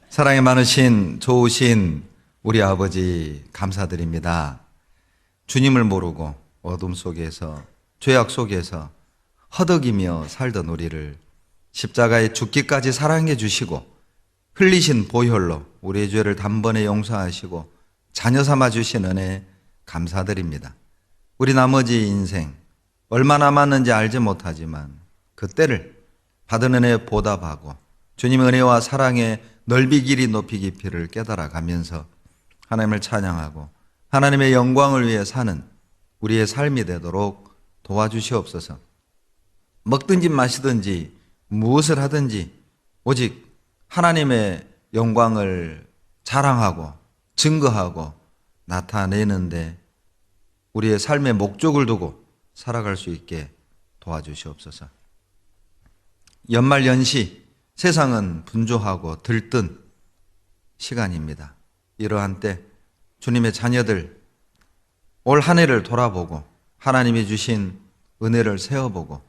사랑이 많으신 좋으신 우리 아버지 감사드립니다. 주님을 모르고 어둠 속에서 죄악 속에서 허덕이며 살던 우리를 십자가에 죽기까지 사랑해 주시고 흘리신 보혈로 우리의 죄를 단번에 용서하시고 자녀 삼아 주신 은혜 감사드립니다. 우리 나머지 인생 얼마 남았는지 알지 못하지만 그때를 받은 은혜에 보답하고 주님의 은혜와 사랑의 넓이 길이 높이 깊이를 깨달아가면서 하나님을 찬양하고 하나님의 영광을 위해 사는 우리의 삶이 되도록 도와주시옵소서. 먹든지 마시든지 무엇을 하든지 오직 하나님의 영광을 자랑하고 증거하고 나타내는데 우리의 삶의 목적을 두고 살아갈 수 있게 도와주시옵소서. 연말연시 세상은 분주하고 들뜬 시간입니다. 이러한 때 주님의 자녀들 올 한 해를 돌아보고 하나님이 주신 은혜를 세어보고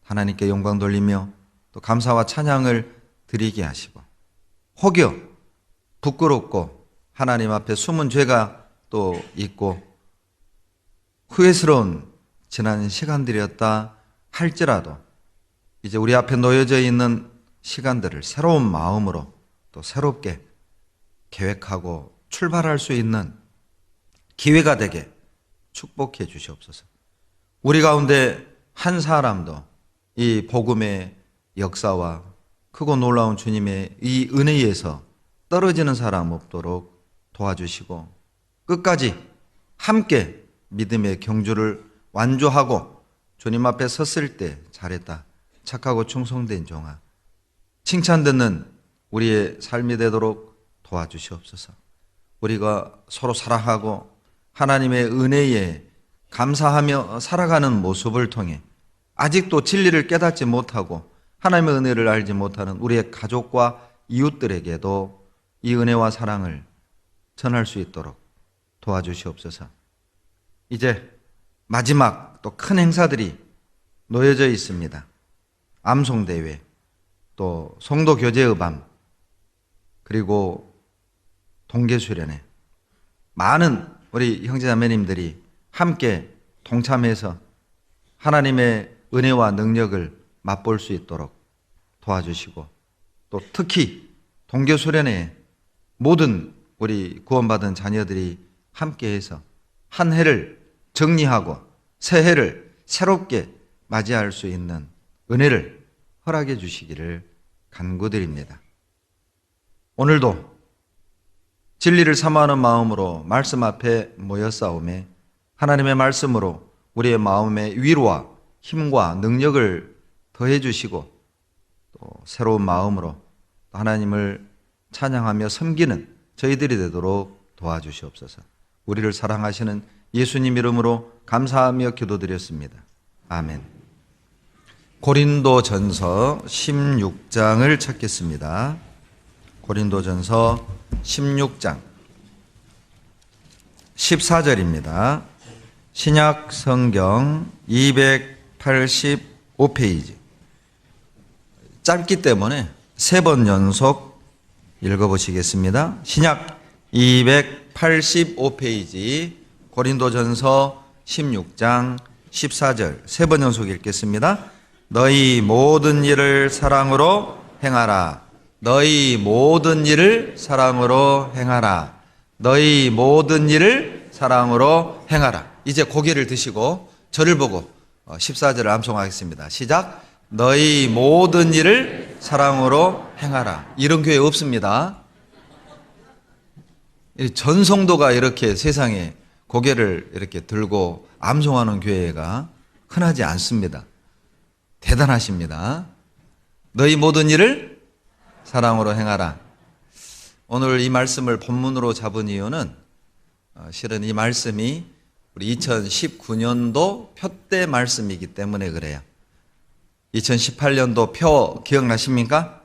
하나님께 영광 돌리며 또 감사와 찬양을 드리게 하시고 혹여 부끄럽고 하나님 앞에 숨은 죄가 또 있고 후회스러운 지난 시간들이었다 할지라도 이제 우리 앞에 놓여져 있는 시간들을 새로운 마음으로 또 새롭게 계획하고 출발할 수 있는 기회가 되게 축복해 주시옵소서. 우리 가운데 한 사람도 이 복음의 역사와 크고 놀라운 주님의 이 은혜에서 떨어지는 사람 없도록 도와주시고 끝까지 함께 믿음의 경주를 완주하고 주님 앞에 섰을 때 잘했다, 착하고 충성된 종아, 칭찬 듣는 우리의 삶이 되도록 도와주시옵소서. 우리가 서로 사랑하고 하나님의 은혜에 감사하며 살아가는 모습을 통해 아직도 진리를 깨닫지 못하고 하나님의 은혜를 알지 못하는 우리의 가족과 이웃들에게도 이 은혜와 사랑을 전할 수 있도록 도와주시옵소서. 이제 마지막 또 큰 행사들이 놓여져 있습니다. 암송대회, 또 성도교제의 밤, 그리고 동계수련회, 많은 우리 형제자매님들이 함께 동참해서 하나님의 은혜와 능력을 맛볼 수 있도록 도와주시고 또 특히 동계수련회에 모든 우리 구원받은 자녀들이 함께해서 한 해를 정리하고 새해를 새롭게 맞이할 수 있는 은혜를 허락해 주시기를 간구드립니다. 오늘도 진리를 사모하는 마음으로 말씀 앞에 모였사오매 하나님의 말씀으로 우리의 마음의 위로와 힘과 능력을 더해 주시고 또 새로운 마음으로 하나님을 찬양하며 섬기는 저희들이 되도록 도와주시옵소서. 우리를 사랑하시는 예수님 이름으로 감사하며 기도드렸습니다. 아멘. 고린도전서 16장을 찾겠습니다. 고린도전서 16장 14절입니다. 신약 성경 285페이지. 짧기 때문에 3번 연속 읽어보시겠습니다. 신약 285페이지 고린도전서 16장 14절 3번 연속 읽겠습니다. 너희 모든 일을 사랑으로 행하라. 너희 모든 일을 사랑으로 행하라. 너희 모든 일을 사랑으로 행하라. 이제 고개를 드시고 저를 보고 14절을 암송하겠습니다. 시작. 너희 모든 일을 사랑으로 행하라. 이런 교회 없습니다. 전 성도가 이렇게 세상에 고개를 이렇게 들고 암송하는 교회가 흔하지 않습니다. 대단하십니다. 너희 모든 일을 사랑으로 행하라. 오늘 이 말씀을 본문으로 잡은 이유는 실은 이 말씀이 우리 2019년도 표대 말씀이기 때문에 그래요. 2018년도 표 기억나십니까?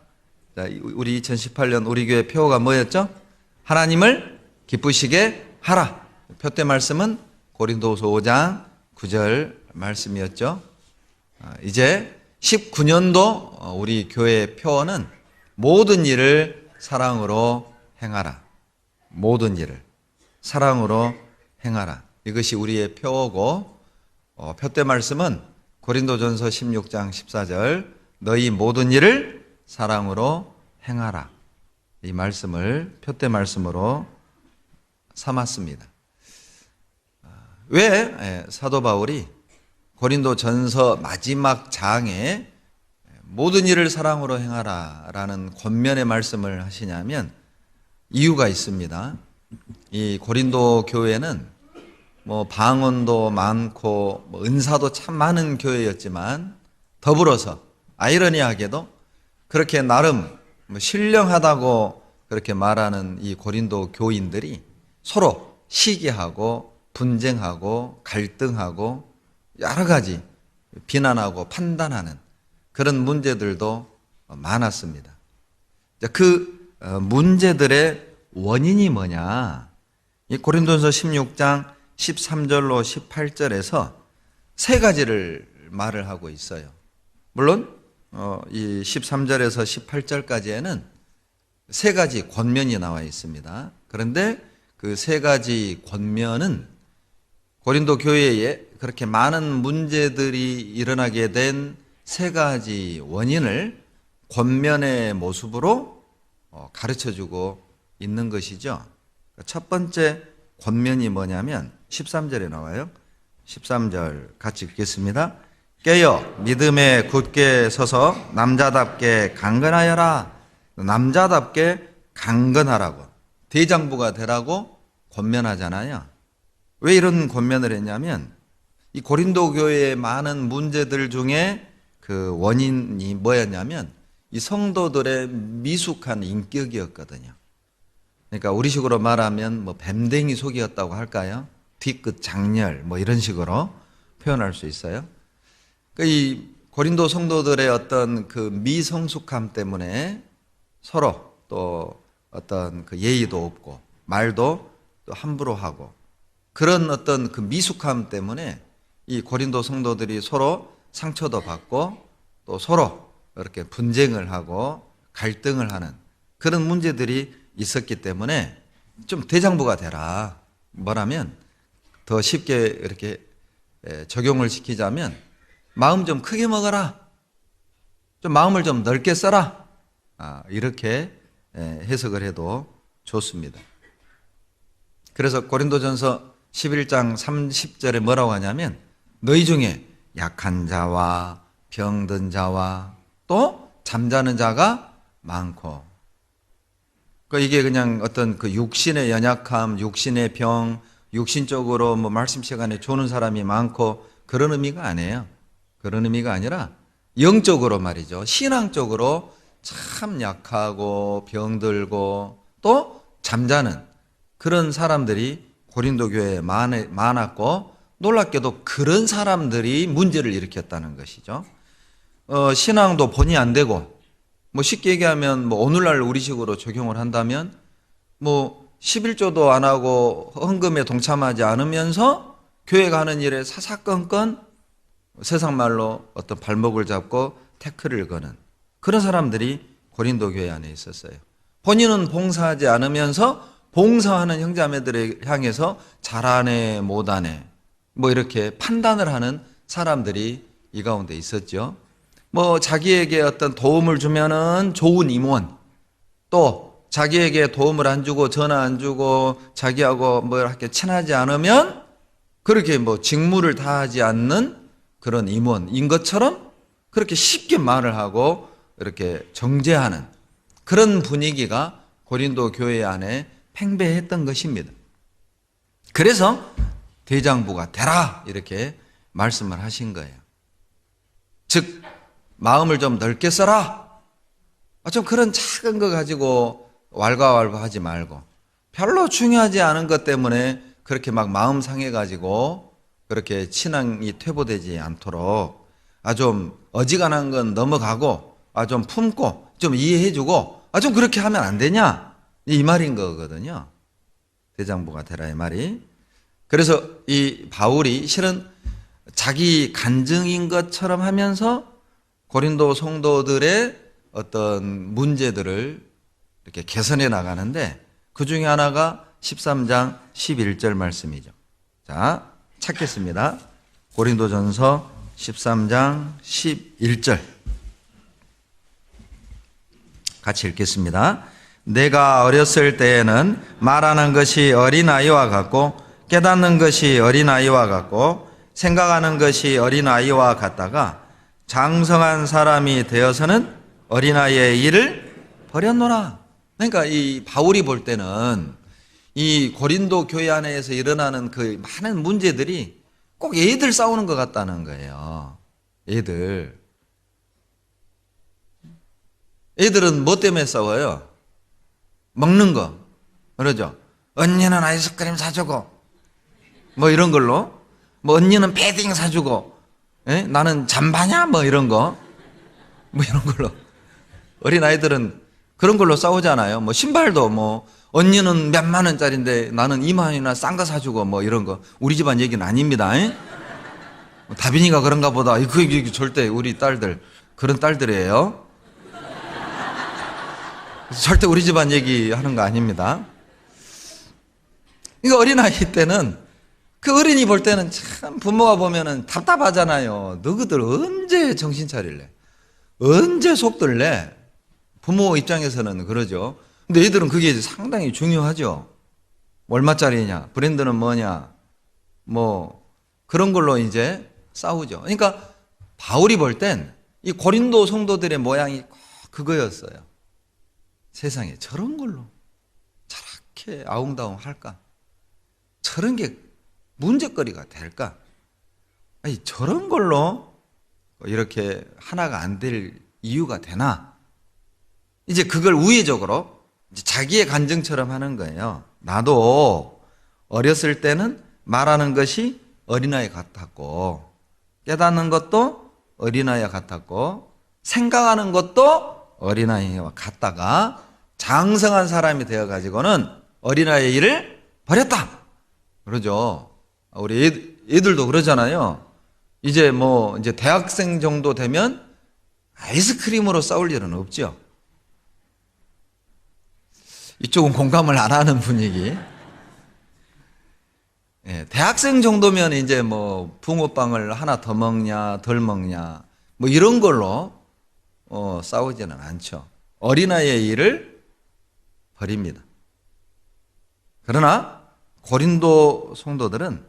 자, 우리 2018년 우리 교회 표가 뭐였죠? 하나님을 기쁘시게 하라. 표대 말씀은 고린도후서 5장 9절 말씀이었죠. 이제 19년도 우리 교회 표어는 모든 일을 사랑으로 행하라. 모든 일을 사랑으로 행하라. 이것이 우리의 표어고, 표대 말씀은 고린도전서 16장 14절 너희 모든 일을 사랑으로 행하라. 이 말씀을 표대 말씀으로 삼았습니다. 왜 사도 바울이 고린도전서 마지막 장에 모든 일을 사랑으로 행하라 라는 권면의 말씀을 하시냐면 이유가 있습니다. 이 고린도 교회는 방언도 많고 은사도 참 많은 교회였지만 더불어서 아이러니하게도 그렇게 나름 신령하다고 그렇게 말하는 이 고린도 교인들이 서로 시기하고 분쟁하고 갈등하고 여러 가지 비난하고 판단하는 그런 문제들도 많았습니다. 그 문제들의 원인이 뭐냐? 이 고린도전서 16장 13절로 18절에서 세 가지를 말을 하고 있어요. 물론 이 13절에서 18절까지에는 세 가지 권면이 나와 있습니다. 그런데 그 세 가지 권면은 고린도 교회에 그렇게 많은 문제들이 일어나게 된 세 가지 원인을 권면의 모습으로 가르쳐주고 있는 것이죠. 첫 번째 권면이 뭐냐면 13절에 나와요. 13절 같이 읽겠습니다. 깨어 믿음에 굳게 서서 남자답게 강건하여라. 남자답게 강건하라고, 대장부가 되라고 권면하잖아요. 왜 이런 권면을 했냐면 이 고린도 교회의 많은 문제들 중에 그 원인이 뭐였냐면 이 성도들의 미숙한 인격이었거든요. 그러니까 우리식으로 말하면 뱀댕이 속이었다고 할까요? 뒤끝 장렬 이런 식으로 표현할 수 있어요. 그러니까 이 고린도 성도들의 어떤 그 미성숙함 때문에 서로 또 어떤 그 예의도 없고 말도 또 함부로 하고 그런 어떤 그 미숙함 때문에 이 고린도 성도들이 서로 상처도 받고 또 서로 이렇게 분쟁을 하고 갈등을 하는 그런 문제들이 있었기 때문에 좀 대장부가 되라. 뭐라면 더 쉽게 이렇게 적용을 시키자면 마음 좀 크게 먹어라. 좀 마음을 좀 넓게 써라. 이렇게 해석을 해도 좋습니다. 그래서 고린도전서 11장 30절에 뭐라고 하냐면 너희 중에 약한 자와 병든 자와 또 잠자는 자가 많고, 이게 그냥 어떤 그 육신의 연약함, 육신의 병, 육신적으로 말씀 시간에 조는 사람이 많고 그런 의미가 아니에요. 그런 의미가 아니라 영적으로 말이죠. 신앙적으로 참 약하고 병들고 또 잠자는 그런 사람들이 고린도 교회에 많았고 놀랍게도 그런 사람들이 문제를 일으켰다는 것이죠. 신앙도 본의 안 되고 쉽게 얘기하면 오늘날 우리식으로 적용을 한다면 11조도 안 하고 헌금에 동참하지 않으면서 교회 가는 일에 사사건건 세상 말로 어떤 발목을 잡고 태클을 거는 그런 사람들이 고린도 교회 안에 있었어요. 본인은 봉사하지 않으면서 봉사하는 형제자매들을 향해서 잘하네 못하네 이렇게 판단을 하는 사람들이 이 가운데 있었죠. 자기에게 어떤 도움을 주면은 좋은 임원, 또 자기에게 도움을 안 주고 전화 안 주고 자기하고 이렇게 친하지 않으면 그렇게 직무를 다하지 않는 그런 임원인 것처럼 그렇게 쉽게 말을 하고 이렇게 정죄하는 그런 분위기가 고린도 교회 안에 팽배했던 것입니다. 그래서 대장부가 되라 이렇게 말씀을 하신 거예요. 즉 마음을 좀 넓게 써라. 좀 그런 작은 거 가지고 왈가왈부하지 말고 별로 중요하지 않은 것 때문에 그렇게 마음 상해가지고 그렇게 신앙이 퇴보되지 않도록 좀 어지간한 건 넘어가고 좀 품고 좀 이해해주고 좀 그렇게 하면 안 되냐 이 말인 거거든요. 대장부가 되라 이 말이. 그래서 이 바울이 실은 자기 간증인 것처럼 하면서 고린도 성도들의 어떤 문제들을 이렇게 개선해 나가는데 그 중에 하나가 13장 11절 말씀이죠. 자, 찾겠습니다. 고린도전서 13장 11절 같이 읽겠습니다. 내가 어렸을 때에는 말하는 것이 어린아이와 같고 깨닫는 것이 어린아이와 같고 생각하는 것이 어린아이와 같다가 장성한 사람이 되어서는 어린아이의 일을 버렸노라. 그러니까 이 바울이 볼 때는 이 고린도 교회 안에서 일어나는 그 많은 문제들이 꼭 애들 싸우는 것 같다는 거예요. 애들은 뭐 때문에 싸워요? 먹는 거. 그러죠? 언니는 아이스크림 사주고 뭐 이런 걸로, 뭐 언니는 패딩 사주고, 나는 잠바냐 뭐 이런 거, 뭐 이런 걸로. 어린아이들은 그런 걸로 싸우잖아요. 뭐 신발도 뭐 언니는 몇만 원짜리인데 나는 2만 원이나 싼 거 사주고 뭐 이런 거. 우리 집안 얘기는 아닙니다. 다빈이가 그런가 보다. 그 절대 우리 딸들 그런 딸들이에요. 절대 우리 집안 얘기하는 거 아닙니다. 이거 어린아이 때는 그 어린이 볼 때는 참 부모가 보면은 답답하잖아요. 너희들 언제 정신 차릴래? 언제 속들래? 부모 입장에서는 그러죠. 근데 애들은 그게 상당히 중요하죠. 얼마짜리냐? 브랜드는 뭐냐? 뭐 그런 걸로 이제 싸우죠. 그러니까 바울이 볼 땐 이 고린도 성도들의 모양이 꼭 그거였어요. 세상에 저런 걸로 저렇게 아웅다웅 할까? 저런 게 문제거리가 될까? 아니, 저런 걸로 이렇게 하나가 안 될 이유가 되나? 이제 그걸 우회적으로 이제 자기의 간증처럼 하는 거예요. 나도 어렸을 때는 말하는 것이 어린아이 같았고, 깨닫는 것도 어린아이와 같았고, 생각하는 것도 어린아이와 같다가 장성한 사람이 되어가지고는 어린아이의 일을 버렸다. 그러죠. 우리 애들도 그러잖아요. 이제 이제 대학생 정도 되면 아이스크림으로 싸울 일은 없죠. 이쪽은 공감을 안 하는 분위기. 대학생 정도면 이제 붕어빵을 하나 더 먹냐, 덜 먹냐, 이런 걸로 싸우지는 않죠. 어린아이의 일을 버립니다. 그러나 고린도 성도들은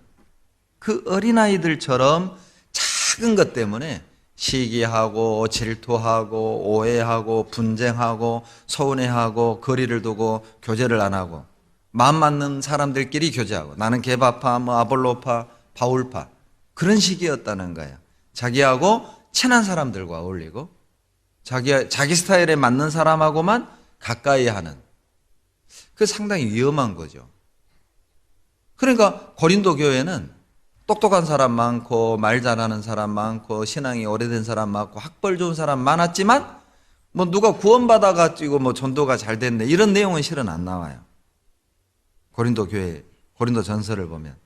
그 어린아이들처럼 작은 것 때문에 시기하고 질투하고 오해하고 분쟁하고 서운해하고 거리를 두고 교제를 안 하고 마음 맞는 사람들끼리 교제하고 나는 게바파, 아볼로파, 바울파 그런 식이었다는 거예요. 자기하고 친한 사람들과 어울리고 자기 스타일에 맞는 사람하고만 가까이 하는 그 상당히 위험한 거죠. 그러니까 고린도 교회는 똑똑한 사람 많고 말 잘하는 사람 많고 신앙이 오래된 사람 많고 학벌 좋은 사람 많았지만 누가 구원받아가지고 전도가 잘 됐네 이런 내용은 실은 안 나와요. 고린도 교회, 고린도 전서를 보면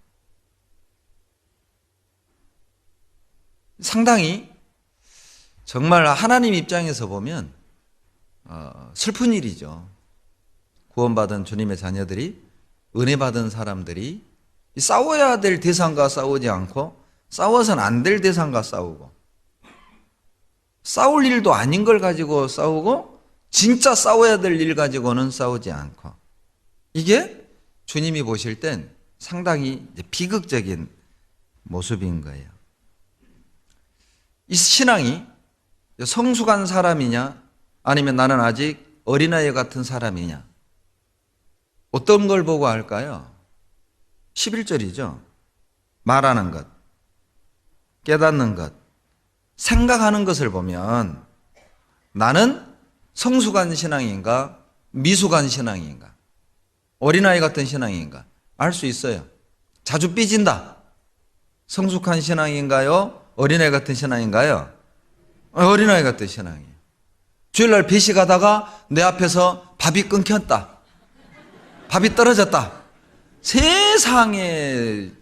상당히 정말 하나님 입장에서 보면 슬픈 일이죠. 구원받은 주님의 자녀들이, 은혜 받은 사람들이 싸워야 될 대상과 싸우지 않고 싸워서는 안 될 대상과 싸우고 싸울 일도 아닌 걸 가지고 싸우고 진짜 싸워야 될 일 가지고는 싸우지 않고 이게 주님이 보실 땐 상당히 비극적인 모습인 거예요. 이 신앙이 성숙한 사람이냐 아니면 나는 아직 어린아이 같은 사람이냐 어떤 걸 보고 할까요? 11절이죠. 말하는 것, 깨닫는 것, 생각하는 것을 보면 나는 성숙한 신앙인가 미숙한 신앙인가 어린아이 같은 신앙인가 알 수 있어요. 자주 삐진다. 성숙한 신앙인가요? 어린아이 같은 신앙인가요? 어린아이 같은 신앙이에요. 주일날 배시 가다가 내 앞에서 밥이 끊겼다. 밥이 떨어졌다. 세상에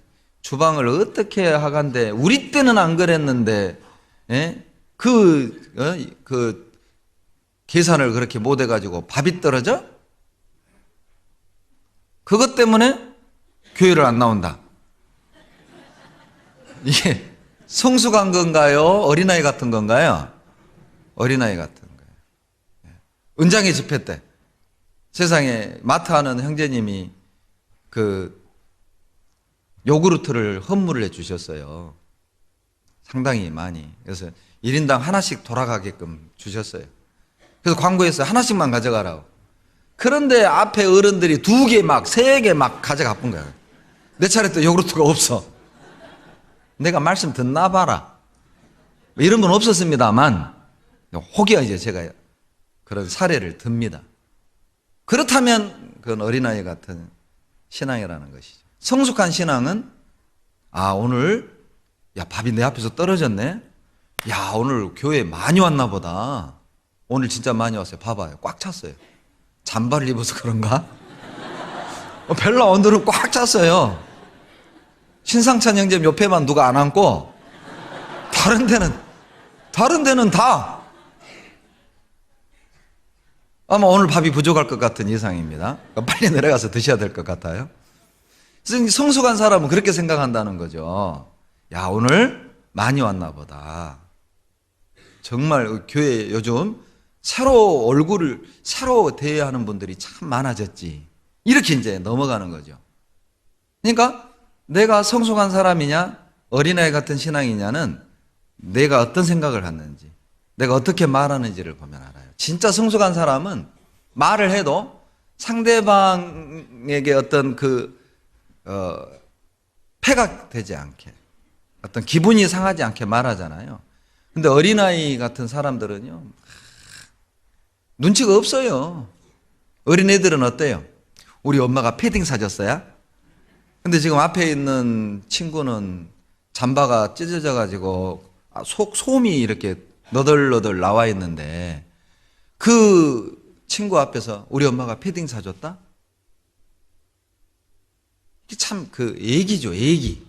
주방을 어떻게 하간데 우리 때는 안 그랬는데 그 계산을 그렇게 못 해가지고 밥이 떨어져? 그것 때문에 교회를 안 나온다. 이게 성숙한 건가요? 어린아이 같은 건가요? 어린아이 같은 거예요. 은장의 집회 때 세상에 마트 하는 형제님이 그 요구르트를 헌물을 해 주셨어요. 상당히 많이. 그래서 1인당 하나씩 돌아가게끔 주셨어요. 그래서 광고에서 하나씩만 가져가라고. 그런데 앞에 어른들이 2개 막 3개 막 가져가 본 거예요. 내 차례 때 요구르트가 없어. 내가 말씀 듣나 봐라. 이런 분 없었습니다만 혹여 이제 제가 그런 사례를 듭니다. 그렇다면 그건 어린아이 같은 신앙이라는 것이죠. 성숙한 신앙은 오늘 밥이 내 앞에서 떨어졌네. 오늘 교회 많이 왔나 보다. 오늘 진짜 많이 왔어요. 봐봐요. 꽉 찼어요. 잠바를 입어서 그런가? 별로 오늘은 꽉 찼어요. 신상찬 형제 옆에만 누가 안 앉고 다른 데는 다 아마 오늘 밥이 부족할 것 같은 이상입니다. 빨리 내려가서 드셔야 될 것 같아요. 그래서 성숙한 사람은 그렇게 생각한다는 거죠. 오늘 많이 왔나 보다. 정말 교회 요즘 새로 대해하는 분들이 참 많아졌지. 이렇게 이제 넘어가는 거죠. 그러니까 내가 성숙한 사람이냐, 어린아이 같은 신앙이냐는 내가 어떤 생각을 갖는지, 내가 어떻게 말하는지를 보면 알아요. 진짜 성숙한 사람은 말을 해도 상대방에게 어떤 폐가 되지 않게, 어떤 기분이 상하지 않게 말하잖아요. 근데 어린아이 같은 사람들은요, 눈치가 없어요. 어린애들은 어때요? 우리 엄마가 패딩 사줬어요? 근데 지금 앞에 있는 친구는 잠바가 찢어져가지고 솜이 이렇게 너덜너덜 나와 있는데 그 친구 앞에서 우리 엄마가 패딩 사줬다? 이게 참 애기죠, 애기.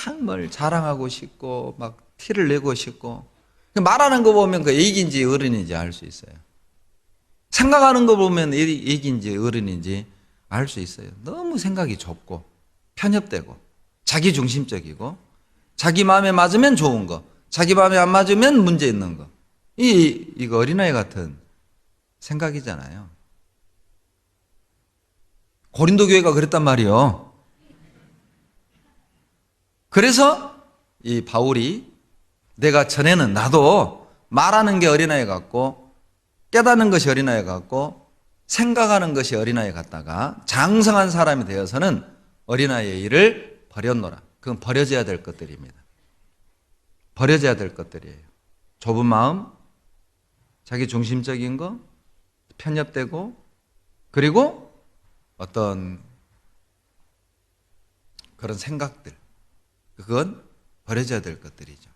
막 뭘 자랑하고 싶고 막 티를 내고 싶고 말하는 거 보면 그 애기인지 어른인지 알 수 있어요. 생각하는 거 보면 애기인지 어른인지 알 수 있어요. 너무 생각이 좁고 편협되고 자기중심적이고 자기 마음에 맞으면 좋은 거, 자기 마음에 안 맞으면 문제 있는 거. 이거 어린아이 같은 생각이잖아요. 고린도 교회가 그랬단 말이에요. 그래서 이 바울이 내가 전에는 나도 말하는 게 어린아이 같고 깨닫는 것이 어린아이 같고 생각하는 것이 어린아이 같다가 장성한 사람이 되어서는 어린아이의 일을 버렸노라. 그건 버려져야 될 것들입니다. 버려져야 될 것들이에요. 좁은 마음, 자기 중심적인 거, 편협되고, 그리고 어떤 그런 생각들, 그건 버려져야 될 것들이죠.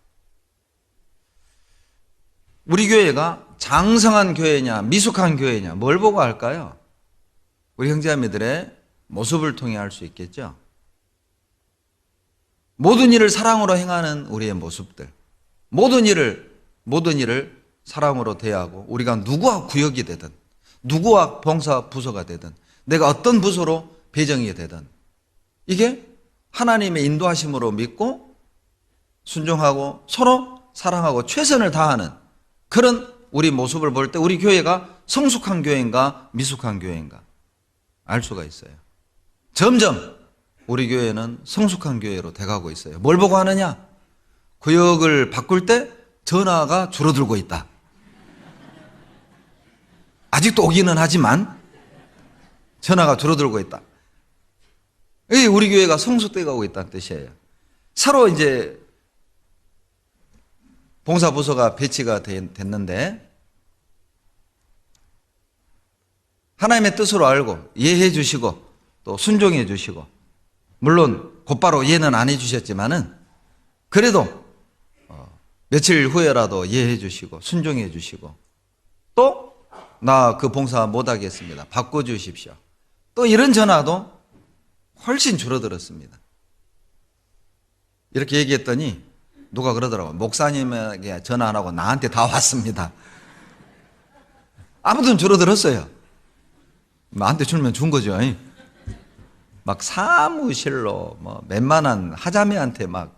우리 교회가 장성한 교회냐 미숙한 교회냐 뭘 보고 할까요? 우리 형제자매들의 모습을 통해 알 수 있겠죠. 모든 일을 사랑으로 행하는 우리의 모습들, 모든 일을 사랑으로 대하고 우리가 누구와 구역이 되든 누구와 봉사 부서가 되든 내가 어떤 부서로 배정이 되든 이게 하나님의 인도하심으로 믿고 순종하고 서로 사랑하고 최선을 다하는 그런 우리 모습을 볼 때 우리 교회가 성숙한 교회인가 미숙한 교회인가 알 수가 있어요. 점점 우리 교회는 성숙한 교회로 돼가고 있어요. 뭘 보고 하느냐? 구역을 바꿀 때 전화가 줄어들고 있다. 아직도 오기는 하지만 전화가 줄어들고 있다. 우리 교회가 성숙돼 가고 있다는 뜻이에요. 새로 이제 봉사부서가 배치가 됐는데 하나님의 뜻으로 알고 이해해 주시고 또 순종해 주시고 물론 곧바로 이해는 안 해 주셨지만은 그래도 며칠 후에라도 이해해 주시고 순종해 주시고 또 나 그 봉사 못 하겠습니다. 바꿔 주십시오. 또 이런 전화도 훨씬 줄어들었습니다. 이렇게 얘기했더니 누가 그러더라고요. 목사님에게 전화 안 하고 나한테 다 왔습니다. 아무튼 줄어들었어요. 나한테 줄면 준 거죠. 막 사무실로 뭐 웬만한 하자매한테 막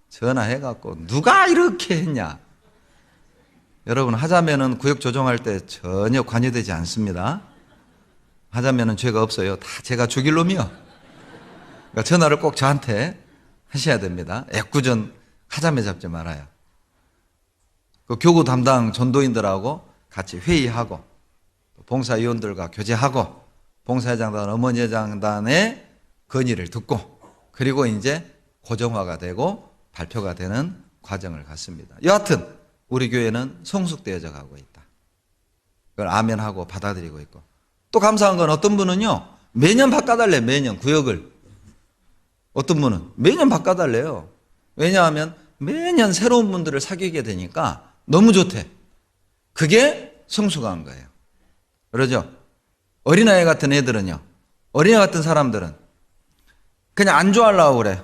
전화해갖고 누가 이렇게 했냐. 여러분, 하자매는 구역 조정할 때 전혀 관여되지 않습니다. 하자매는 죄가 없어요. 다 제가 죽일 놈이요. 그러니까 전화를 꼭 저한테 하셔야 됩니다. 애꿎은 하자매 잡지 말아요. 그 교구 담당 전도인들하고 같이 회의하고 봉사위원들과 교제하고 봉사회장단, 어머니회장단의 건의를 듣고 그리고 이제 고정화가 되고 발표가 되는 과정을 갖습니다. 여하튼 우리 교회는 성숙되어져 가고 있다. 그걸 아멘하고 받아들이고 있고, 또 감사한 건 어떤 분은요 매년 바꿔달래. 매년 구역을. 어떤 분은 매년 바꿔달래요. 왜냐하면 매년 새로운 분들을 사귀게 되니까 너무 좋대. 그게 성숙한 거예요. 그러죠? 어린아이 같은 애들은요, 어린아이 같은 사람들은 그냥 안 좋아하려고 그래.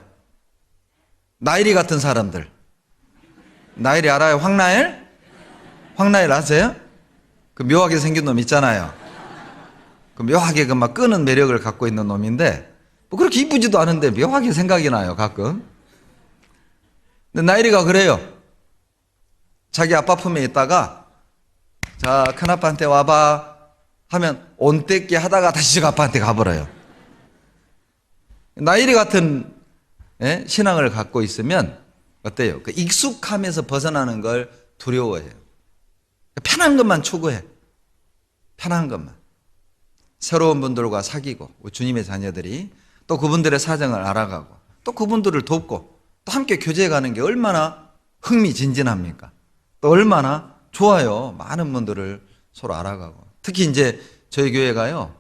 나일이 같은 사람들. 나일이 알아요? 황나일? 황나일 아세요? 그 묘하게 생긴 놈 있잖아요. 그 묘하게 그 막 끄는 매력을 갖고 있는 놈인데 뭐 그렇게 이쁘지도 않은데 묘하게 생각이 나요, 가끔. 근데 나일이가 그래요. 자기 아빠 품에 있다가 자, 큰아빠한테 와봐 하면 온떼기 하다가 다시 저 아빠한테 가버려요. 나일이 같은 신앙을 갖고 있으면 어때요? 그 익숙함에서 벗어나는 걸 두려워해요. 편한 것만 추구해. 편한 것만. 새로운 분들과 사귀고 주님의 자녀들이 또 그분들의 사정을 알아가고 또 그분들을 돕고 또 함께 교제해 가는 게 얼마나 흥미진진합니까? 또 얼마나 좋아요. 많은 분들을 서로 알아가고. 특히 이제 저희 교회가요,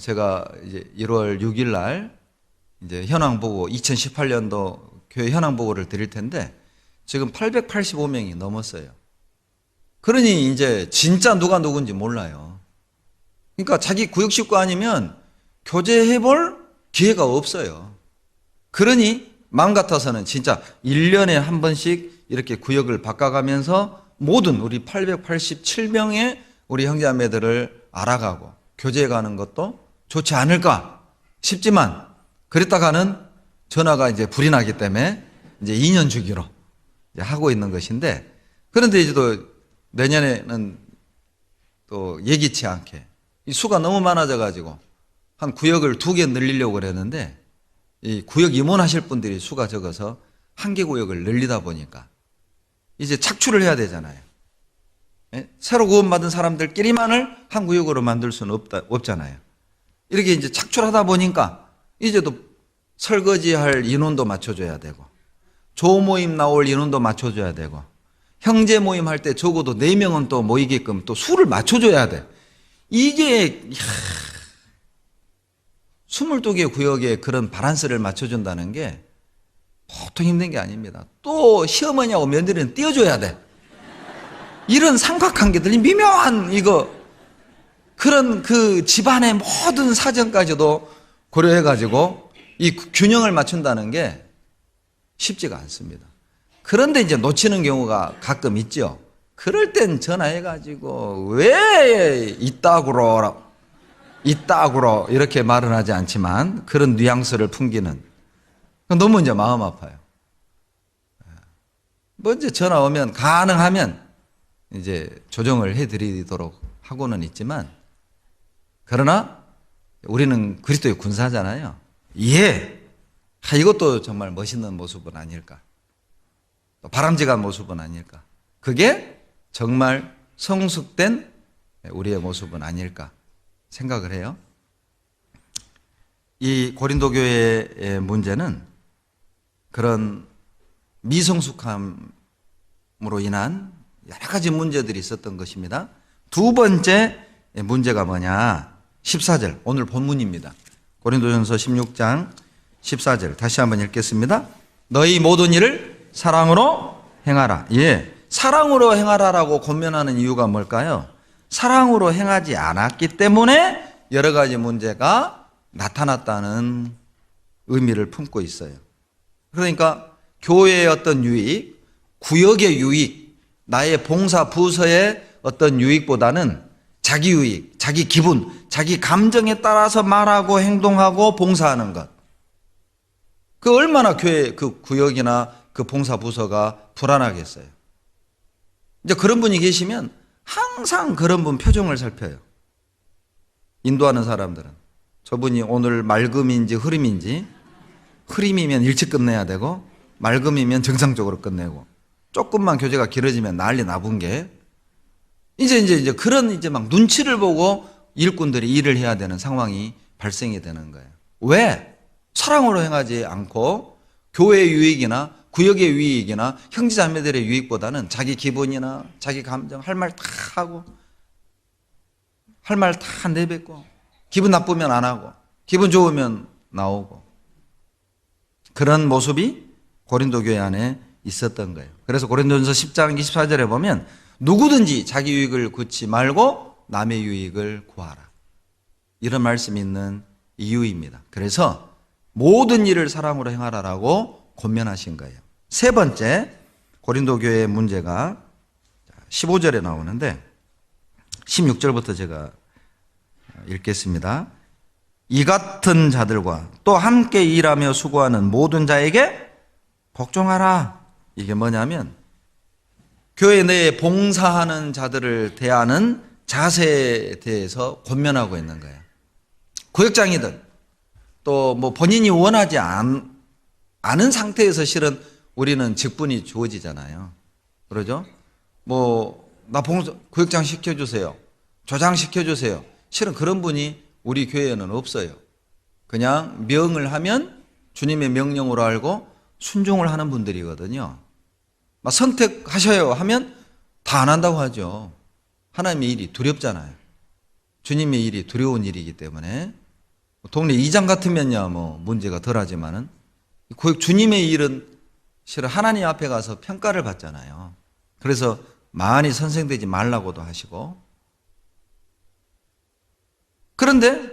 제가 이제 1월 6일 날 이제 현황보고 2018년도 교회 현황보고를 드릴 텐데 지금 885명이 넘었어요. 그러니 이제 진짜 누가 누군지 몰라요. 그러니까 자기 구역 식구 아니면 교제해 볼 기회가 없어요. 그러니 마음 같아서는 진짜 1년에 한 번씩 이렇게 구역을 바꿔가면서 모든 우리 887명의 우리 형제자매들을 알아가고 교제해 가는 것도 좋지 않을까 싶지만, 그랬다가는 전화가 이제 불이 나기 때문에 이제 2년 주기로 이제 하고 있는 것인데, 그런데 이제 또 내년에는 또 예기치 않게 이 수가 너무 많아져 가지고 한 구역을 2개 늘리려고 그랬는데 이 구역 임원하실 분들이 수가 적어서 1개 구역을 늘리다 보니까 이제 착출을 해야 되잖아요. 새로 구원받은 사람들끼리만을 한 구역으로 만들 수는 없잖아요. 이렇게 이제 착출하다 보니까 이제 또 설거지할 인원도 맞춰줘야 되고, 조모임 나올 인원도 맞춰줘야 되고, 형제 모임 할 때 적어도 4명은 또 모이게끔 또 수를 맞춰줘야 돼. 이게 22개 구역에 그런 바란스를 맞춰준다는 게 보통 힘든 게 아닙니다. 또 시어머니하고 며느리는 띄워줘야 돼. 이런 삼각관계들, 미묘한 그런 그 집안의 모든 사정까지도 고려해가지고 이 균형을 맞춘다는 게 쉽지가 않습니다. 그런데 이제 놓치는 경우가 가끔 있죠. 그럴 땐 전화해가지고 왜 이따구로 이렇게 말은 하지 않지만 그런 뉘앙스를 풍기는, 너무 이제 마음 아파요. 먼저 전화 오면 가능하면 이제 조정을 해드리도록 하고는 있지만, 그러나 우리는 그리스도의 군사잖아요. 이것도 정말 멋있는 모습은 아닐까, 또 바람직한 모습은 아닐까, 그게 정말 성숙된 우리의 모습은 아닐까 생각을 해요. 이 고린도 교회의 문제는 그런 미성숙함으로 인한 여러 가지 문제들이 있었던 것입니다. 두 번째 문제가 뭐냐? 14절, 오늘 본문입니다. 고린도전서 16장 14절 다시 한번 읽겠습니다. 너희 모든 일을 사랑으로 행하라. 사랑으로 행하라라고 권면하는 이유가 뭘까요? 사랑으로 행하지 않았기 때문에 여러 가지 문제가 나타났다는 의미를 품고 있어요. 그러니까 교회의 어떤 유익, 구역의 유익, 나의 봉사 부서의 어떤 유익보다는 자기 유익, 자기 기분, 자기 감정에 따라서 말하고 행동하고 봉사하는 것. 그 얼마나 교회 그 구역이나 그 봉사 부서가 불안하겠어요. 이제 그런 분이 계시면 항상 그런 분 표정을 살펴요. 인도하는 사람들은. 저분이 오늘 맑음인지 흐림인지, 흐림이면 일찍 끝내야 되고 맑음이면 정상적으로 끝내고, 조금만 교제가 길어지면 난리 나분 게 이제 그런 이제 막 눈치를 보고 일꾼들이 일을 해야 되는 상황이 발생이 되는 거예요. 왜? 사랑으로 행하지 않고 교회의 유익이나 구역의 유익이나 형제자매들의 유익보다는 자기 기분이나 자기 감정 할 말 다 하고 할 말 다 내뱉고 기분 나쁘면 안 하고 기분 좋으면 나오고, 그런 모습이 고린도 교회 안에 있었던 거예요. 그래서 고린도전서 10장 24절에 보면 누구든지 자기 유익을 구치 말고 남의 유익을 구하라, 이런 말씀이 있는 이유입니다. 그래서 모든 일을 사랑으로 행하라라고 권면하신 거예요. 세 번째 고린도 교회의 문제가 15절에 나오는데 16절부터 제가 읽겠습니다. 이 같은 자들과 또 함께 일하며 수고하는 모든 자에게 복종하라. 이게 뭐냐면 교회 내에 봉사하는 자들을 대하는 자세에 대해서 권면하고 있는 거예요. 구역장이든 또 뭐 본인이 원하지 않은 상태에서 실은 우리는 직분이 주어지잖아요. 그러죠? 뭐 나 구역장 시켜주세요, 조장 시켜주세요. 실은 그런 분이 우리 교회에는 없어요. 그냥 명을 하면 주님의 명령으로 알고 순종을 하는 분들이거든요. 막 선택하셔요 하면 다 안 한다고 하죠. 하나님의 일이 두렵잖아요. 주님의 일이 두려운 일이기 때문에. 동네 이장 같으면야 뭐 문제가 덜하지만은 주님의 일은 실은 하나님 앞에 가서 평가를 받잖아요. 그래서 많이 선생되지 말라고도 하시고. 그런데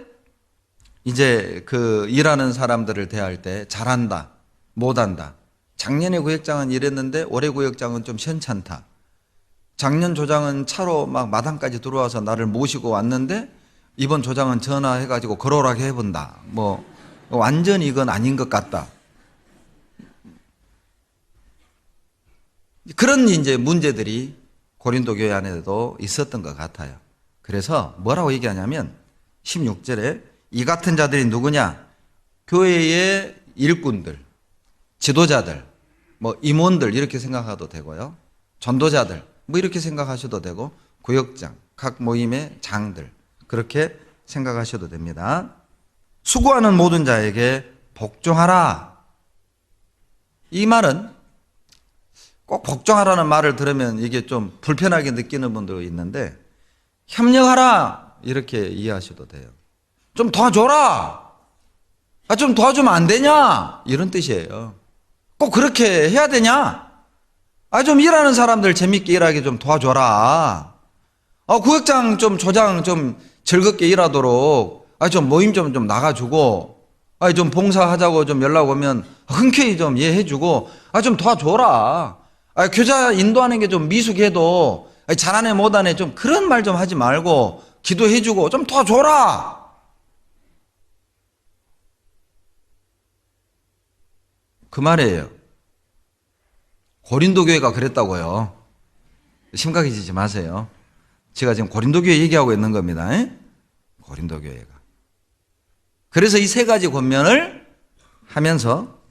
이제 그 일하는 사람들을 대할 때 잘한다, 못한다. 작년에 구역장은 이랬는데 올해 구역장은 좀 시원찮다. 작년 조장은 차로 막 마당까지 들어와서 나를 모시고 왔는데 이번 조장은 전화해가지고 걸어오라게 해본다. 뭐 완전히 이건 아닌 것 같다. 그런 이제 문제들이 고린도 교회 안에도 있었던 것 같아요. 그래서 뭐라고 얘기하냐면 16절에 이 같은 자들이 누구냐? 교회의 일꾼들, 지도자들, 뭐 임원들 이렇게 생각해도 되고요. 전도자들 뭐 이렇게 생각하셔도 되고, 구역장, 각 모임의 장들 그렇게 생각하셔도 됩니다. 수고하는 모든 자에게 복종하라. 이 말은 꼭 복종하라는 말을 들으면 이게 좀 불편하게 느끼는 분도 있는데 협력하라 이렇게 이해하셔도 돼요. 좀 도와줘라. 좀 도와주면 안 되냐? 이런 뜻이에요. 꼭 그렇게 해야 되냐? 좀 일하는 사람들 재밌게 일하게 좀 도와줘라. 구역장 좀 조장 좀 즐겁게 일하도록 좀 모임 좀 나가주고, 좀 봉사하자고 좀 연락 오면 흔쾌히 좀 이해해주고, 좀 도와줘라. 교자 인도하는 게 좀 미숙해도 잘하네 못하네 좀 그런 말 좀 하지 말고 기도해주고 좀 도와줘라. 그 말이에요. 고린도 교회가 그랬다고요. 심각해지지 마세요. 제가 지금 고린도 교회 얘기하고 있는 겁니다. 고린도 교회가. 그래서 이 세 가지 권면을 하면서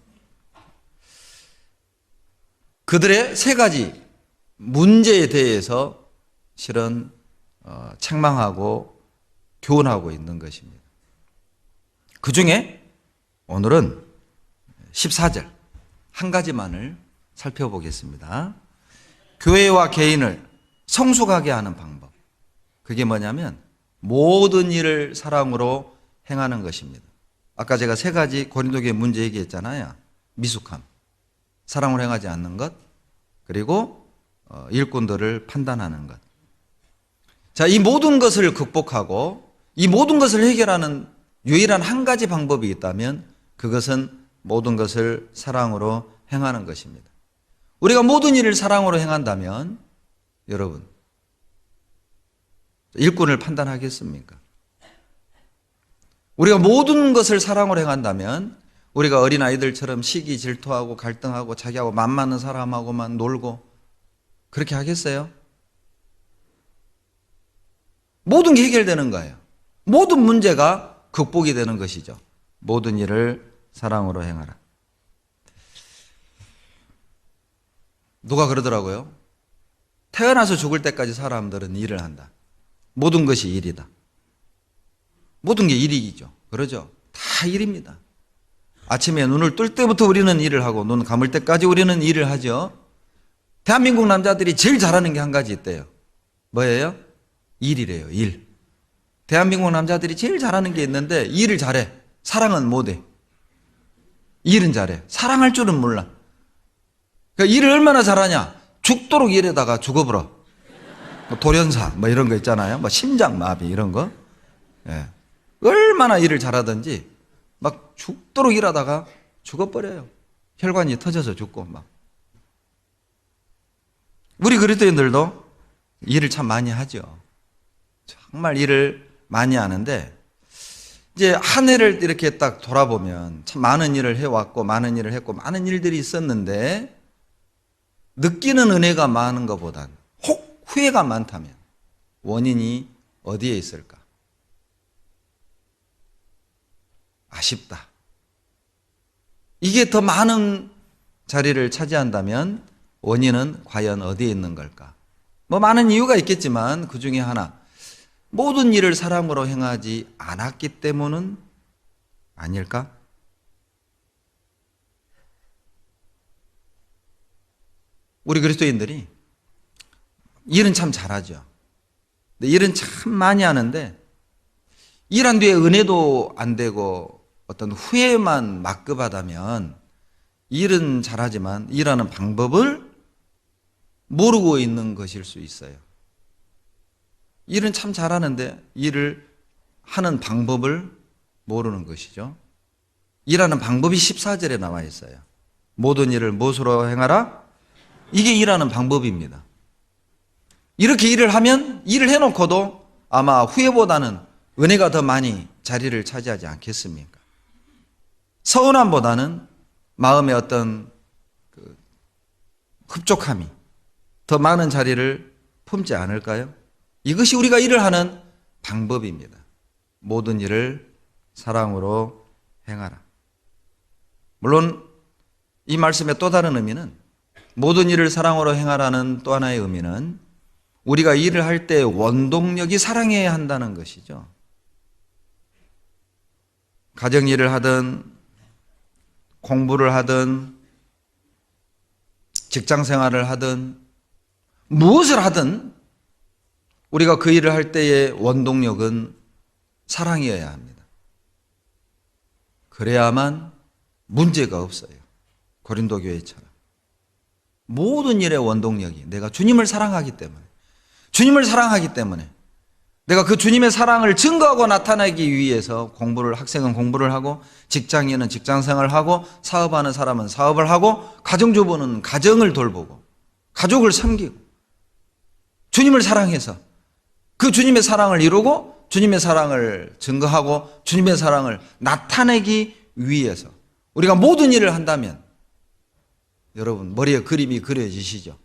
그들의 세 가지 문제에 대해서 실은 책망하고 교훈하고 있는 것입니다. 그 중에 오늘은 14절 한 가지만을 살펴보겠습니다. 교회와 개인을 성숙하게 하는 방법. 그게 뭐냐면 모든 일을 사랑으로 행하는 것입니다. 아까 제가 세 가지 고린도 교회 문제 얘기했잖아요. 미숙함, 사랑으로 행하지 않는 것, 그리고 일꾼들을 판단하는 것. 자, 이 모든 것을 극복하고 이 모든 것을 해결하는 유일한 한 가지 방법이 있다면 그것은 모든 것을 사랑으로 행하는 것입니다. 우리가 모든 일을 사랑으로 행한다면 여러분 일꾼을 판단하겠습니까? 우리가 모든 것을 사랑으로 행한다면 우리가 어린아이들처럼 시기 질투하고 갈등하고 자기하고 맘 맞는 사람하고만 놀고 그렇게 하겠어요? 모든 게 해결되는 거예요. 모든 문제가 극복이 되는 것이죠. 모든 일을 사랑으로 행하라. 누가 그러더라고요. 태어나서 죽을 때까지 사람들은 일을 한다. 모든 것이 일이다. 모든 게 일이죠. 그러죠? 다 일입니다. 아침에 눈을 뜰 때부터 우리는 일을 하고 눈 감을 때까지 우리는 일을 하죠. 대한민국 남자들이 제일 잘하는 게 한 가지 있대요. 뭐예요? 일이래요. 일. 대한민국 남자들이 제일 잘하는 게 있는데 일을 잘해. 사랑은 못해. 일은 잘해. 사랑할 줄은 몰라. 그러니까 일을 얼마나 잘하냐? 죽도록 일에다가 죽어버려. 돌연사 뭐 이런 거 있잖아요. 뭐 심장마비 이런 거. 예. 얼마나 일을 잘하든지 막 죽도록 일하다가 죽어버려요. 혈관이 터져서 죽고 막. 우리 그리스도인들도 일을 참 많이 하죠. 정말 일을 많이 하는데 이제 한 해를 이렇게 딱 돌아보면 참 많은 일을 해왔고 많은 일을 했고 많은 일들이 있었는데 느끼는 은혜가 많은 것보단 혹 후회가 많다면 원인이 어디에 있을까? 아쉽다. 이게 더 많은 자리를 차지한다면 원인은 과연 어디에 있는 걸까? 뭐 많은 이유가 있겠지만 그 중에 하나, 모든 일을 사랑으로 행하지 않았기 때문은 아닐까? 우리 그리스도인들이 일은 참 잘하죠. 근데 일은 참 많이 하는데 일한 뒤에 은혜도 안 되고 어떤 후회만 막급하다면 일은 잘하지만 일하는 방법을 모르고 있는 것일 수 있어요. 일은 참 잘하는데 일을 하는 방법을 모르는 것이죠. 일하는 방법이 14절에 나와 있어요. 모든 일을 무엇으로 행하라? 이게 일하는 방법입니다. 이렇게 일을 하면 일을 해놓고도 아마 후회보다는 은혜가 더 많이 자리를 차지하지 않겠습니까? 서운함보다는 마음의 어떤 흡족함이 더 많은 자리를 품지 않을까요? 이것이 우리가 일을 하는 방법입니다. 모든 일을 사랑으로 행하라. 물론 이 말씀의 또 다른 의미는, 모든 일을 사랑으로 행하라는 또 하나의 의미는 우리가 일을 할 때 원동력이 사랑해야 한다는 것이죠. 가정일을 하든 공부를 하든 직장생활을 하든 무엇을 하든 우리가 그 일을 할 때의 원동력은 사랑이어야 합니다. 그래야만 문제가 없어요. 고린도 교회처럼. 모든 일의 원동력이 내가 주님을 사랑하기 때문에 내가 그 주님의 사랑을 증거하고 나타내기 위해서 학생은 공부를 하고 직장인은 직장생활을 하고 사업하는 사람은 사업을 하고 가정주부는 가정을 돌보고 가족을 섬기고 주님을 사랑해서 그 주님의 사랑을 이루고 주님의 사랑을 증거하고 주님의 사랑을 나타내기 위해서 우리가 모든 일을 한다면 여러분 머리에 그림이 그려지시죠?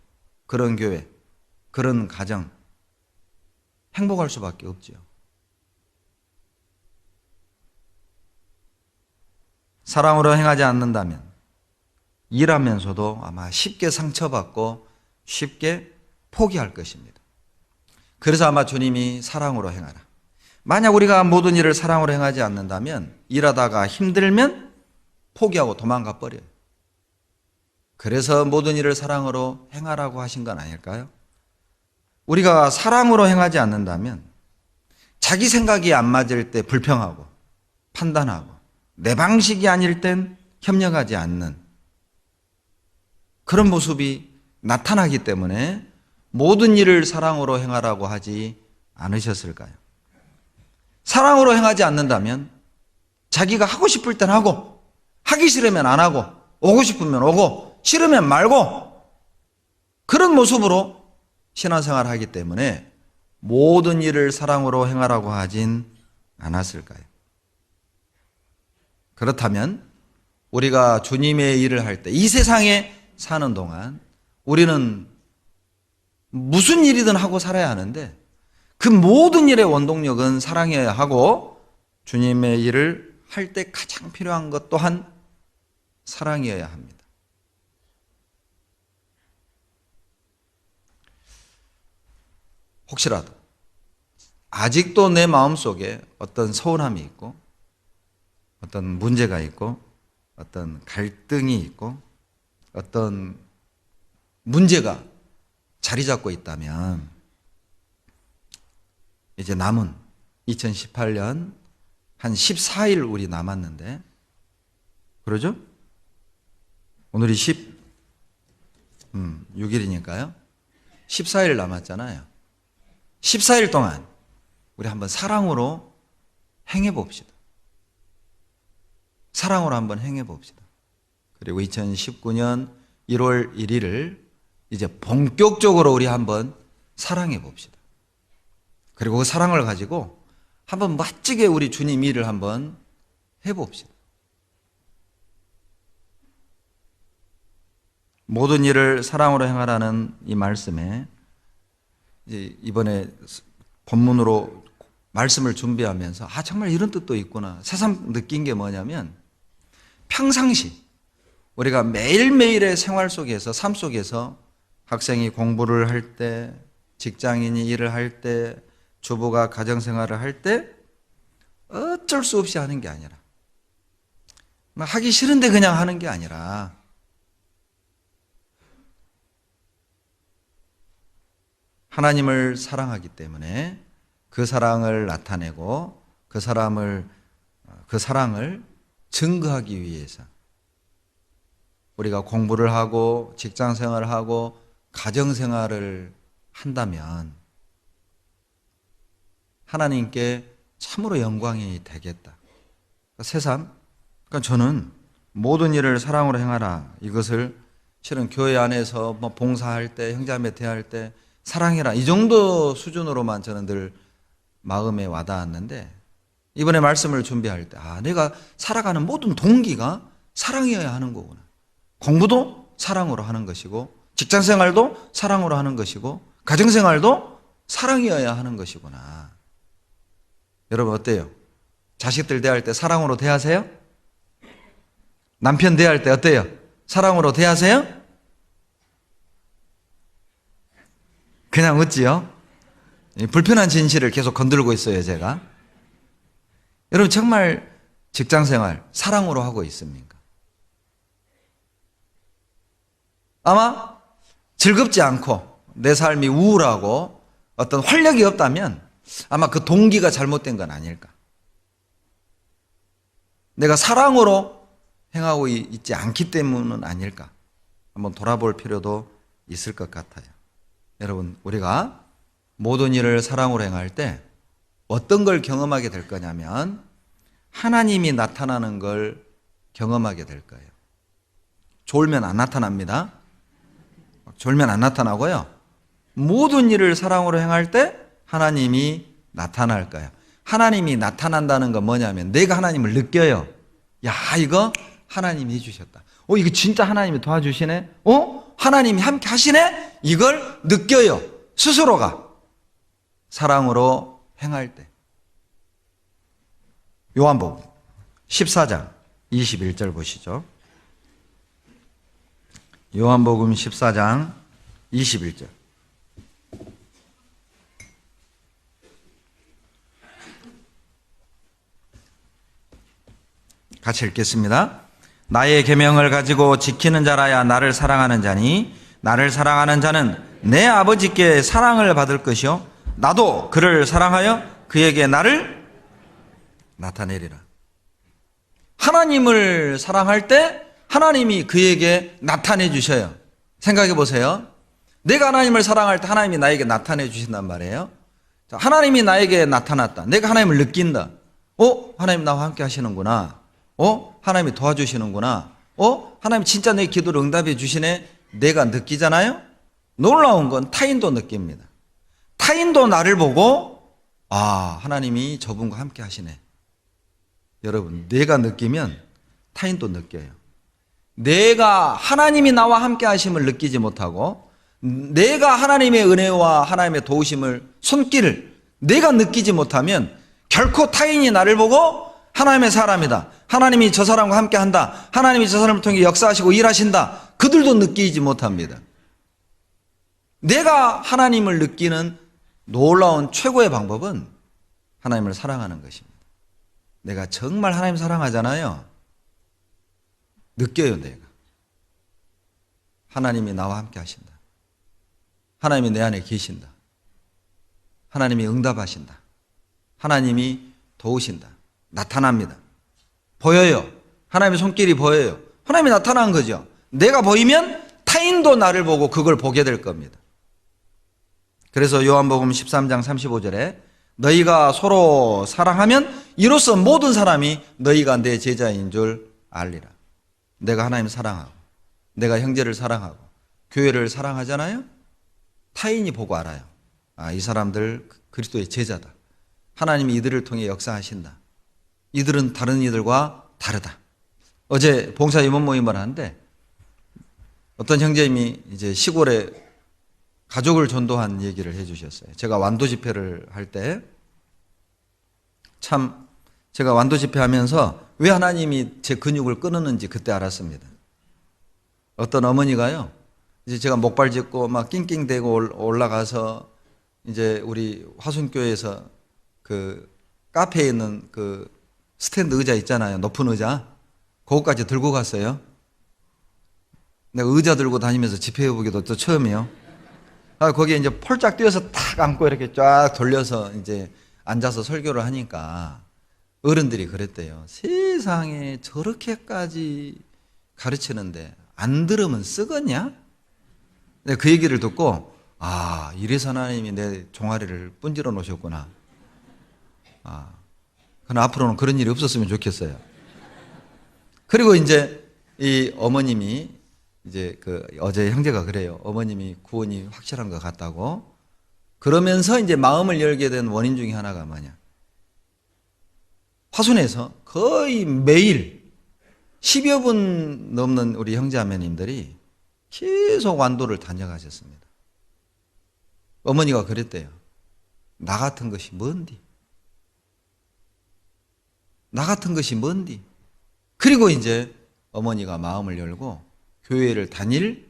그런 교회, 그런 가정 행복할 수밖에 없죠. 사랑으로 행하지 않는다면 일하면서도 아마 쉽게 상처받고 쉽게 포기할 것입니다. 그래서 아마 주님이 사랑으로 행하라. 만약 우리가 모든 일을 사랑으로 행하지 않는다면 일하다가 힘들면 포기하고 도망가 버려요. 그래서 모든 일을 사랑으로 행하라고 하신 건 아닐까요? 우리가 사랑으로 행하지 않는다면 자기 생각이 안 맞을 때 불평하고 판단하고 내 방식이 아닐 땐 협력하지 않는 그런 모습이 나타나기 때문에 모든 일을 사랑으로 행하라고 하지 않으셨을까요? 사랑으로 행하지 않는다면 자기가 하고 싶을 땐 하고 하기 싫으면 안 하고 오고 싶으면 오고 싫으면 말고 그런 모습으로 신앙생활을 하기 때문에 모든 일을 사랑으로 행하라고 하진 않았을까요? 그렇다면 우리가 주님의 일을 할 때, 이 세상에 사는 동안 우리는 무슨 일이든 하고 살아야 하는데 그 모든 일의 원동력은 사랑이어야 하고, 주님의 일을 할 때 가장 필요한 것 또한 사랑이어야 합니다. 혹시라도 아직도 내 마음속에 어떤 서운함이 있고, 어떤 문제가 있고, 어떤 갈등이 있고, 어떤 문제가 자리 잡고 있다면, 이제 남은 2018년 한 14일 우리 남았는데, 그러죠? 오늘이 6일이니까요. 14일 남았잖아요. 14일 동안 우리 한번 사랑으로 행해 봅시다. 사랑으로 한번 행해 봅시다. 그리고 2019년 1월 1일을 이제 본격적으로 우리 한번 사랑해 봅시다. 그리고 그 사랑을 가지고 한번 멋지게 우리 주님 일을 한번 해 봅시다. 모든 일을 사랑으로 행하라는 이 말씀에 이번에 본문으로 말씀을 준비하면서 정말 이런 뜻도 있구나 새삼 느낀 게 뭐냐면, 평상시 우리가 매일매일의 생활 속에서, 삶 속에서 학생이 공부를 할 때, 직장인이 일을 할 때, 주부가 가정생활을 할 때 어쩔 수 없이 하는 게 아니라, 하기 싫은데 그냥 하는 게 아니라, 하나님을 사랑하기 때문에 그 사랑을 나타내고 그 사랑을 증거하기 위해서 우리가 공부를 하고 직장 생활을 하고 가정 생활을 한다면 하나님께 참으로 영광이 되겠다. 새삼, 그러니까 저는 모든 일을 사랑으로 행하라, 이것을 실은 교회 안에서 뭐 봉사할 때, 형제자매 대할 때 사랑해라, 이 정도 수준으로만 저는 늘 마음에 와닿았는데, 이번에 말씀을 준비할 때 내가 살아가는 모든 동기가 사랑이어야 하는 거구나. 공부도 사랑으로 하는 것이고, 직장생활도 사랑으로 하는 것이고, 가정생활도 사랑이어야 하는 것이구나. 여러분 어때요? 자식들 대할 때 사랑으로 대하세요? 남편 대할 때 어때요? 사랑으로 대하세요? 그냥 웃지요? 불편한 진실을 계속 건들고 있어요, 제가. 여러분 정말 직장생활 사랑으로 하고 있습니까? 아마 즐겁지 않고 내 삶이 우울하고 어떤 활력이 없다면 아마 그 동기가 잘못된 건 아닐까. 내가 사랑으로 행하고 있지 않기 때문은 아닐까. 한번 돌아볼 필요도 있을 것 같아요. 여러분, 우리가 모든 일을 사랑으로 행할 때 어떤 걸 경험하게 될 거냐면, 하나님이 나타나는 걸 경험하게 될 거예요. 졸면 안 나타납니다. 졸면 안 나타나고요. 모든 일을 사랑으로 행할 때 하나님이 나타날 거예요. 하나님이 나타난다는 건 뭐냐면, 내가 하나님을 느껴요. 야, 이거 하나님이 해주셨다. 이거 진짜 하나님이 도와주시네? 하나님이 함께 하시네? 이걸 느껴요. 스스로가. 사랑으로 행할 때. 요한복음 14장 21절 보시죠. 요한복음 14장 21절. 같이 읽겠습니다. 나의 계명을 가지고 지키는 자라야 나를 사랑하는 자니, 나를 사랑하는 자는 내 아버지께 사랑을 받을 것이요 나도 그를 사랑하여 그에게 나를 나타내리라. 하나님을 사랑할 때 하나님이 그에게 나타내 주셔요. 생각해 보세요. 내가 하나님을 사랑할 때 하나님이 나에게 나타내 주신단 말이에요. 하나님이 나에게 나타났다. 내가 하나님을 느낀다. 하나님 나와 함께 하시는구나. 하나님이 도와주시는구나. 하나님 진짜 내 기도를 응답해 주시네. 내가 느끼잖아요. 놀라운 건 타인도 느낍니다. 타인도 나를 보고 하나님이 저분과 함께 하시네. 여러분, 내가 느끼면 타인도 느껴요. 내가 하나님이 나와 함께 하심을 느끼지 못하고 내가 하나님의 은혜와 하나님의 도우심을, 손길을 내가 느끼지 못하면 결코 타인이 나를 보고 하나님의 사람이다, 하나님이 저 사람과 함께 한다, 하나님이 저 사람을 통해 역사하시고 일하신다, 그들도 느끼지 못합니다. 내가 하나님을 느끼는 놀라운 최고의 방법은 하나님을 사랑하는 것입니다. 내가 정말 하나님 사랑하잖아요. 느껴요. 내가 하나님이 나와 함께 하신다, 하나님이 내 안에 계신다, 하나님이 응답하신다, 하나님이 도우신다, 나타납니다. 보여요. 하나님의 손길이 보여요. 하나님이 나타난 거죠. 내가 보이면 타인도 나를 보고 그걸 보게 될 겁니다. 그래서 요한복음 13장 35절에 너희가 서로 사랑하면 이로써 모든 사람이 너희가 내 제자인 줄 알리라. 내가 하나님을 사랑하고 내가 형제를 사랑하고 교회를 사랑하잖아요. 타인이 보고 알아요. 이 사람들 그리스도의 제자다, 하나님이 이들을 통해 역사하신다, 이들은 다른 이들과 다르다. 어제 봉사 임원 모임을 하는데 어떤 형제님이 이제 시골에 가족을 전도한 얘기를 해주셨어요. 제가 완도 집회를 할 때 참 제가 완도 집회 하면서 왜 하나님이 제 근육을 끊었는지 그때 알았습니다. 어떤 어머니가요, 이제 제가 목발 짚고 막 낑낑대고 올라가서 이제 우리 화순교회에서 그 카페에 있는 그 스탠드 의자 있잖아요, 높은 의자, 그거까지 들고 갔어요. 내가 의자 들고 다니면서 집회해보기도 또 처음이에요. 거기에 이제 폴짝 뛰어서 탁 안고 이렇게 쫙 돌려서 이제 앉아서 설교를 하니까 어른들이 그랬대요. 세상에 저렇게까지 가르치는데 안 들으면 쓰겄냐? 내가 그 얘기를 듣고 이래서 하나님이 내 종아리를 분질러 놓으셨구나. 그럼 앞으로는 그런 일이 없었으면 좋겠어요. 그리고 이제 이 어머님이 이제 어제 형제가 그래요. 어머님이 구원이 확실한 것 같다고. 그러면서 이제 마음을 열게 된 원인 중에 하나가 뭐냐? 화순에서 거의 매일 10여 분 넘는 우리 형제자매님들이 계속 완도를 다녀가셨습니다. 어머니가 그랬대요. 나 같은 것이 뭔디? 나 같은 것이 뭔디? 그리고 이제 어머니가 마음을 열고 교회를 다닐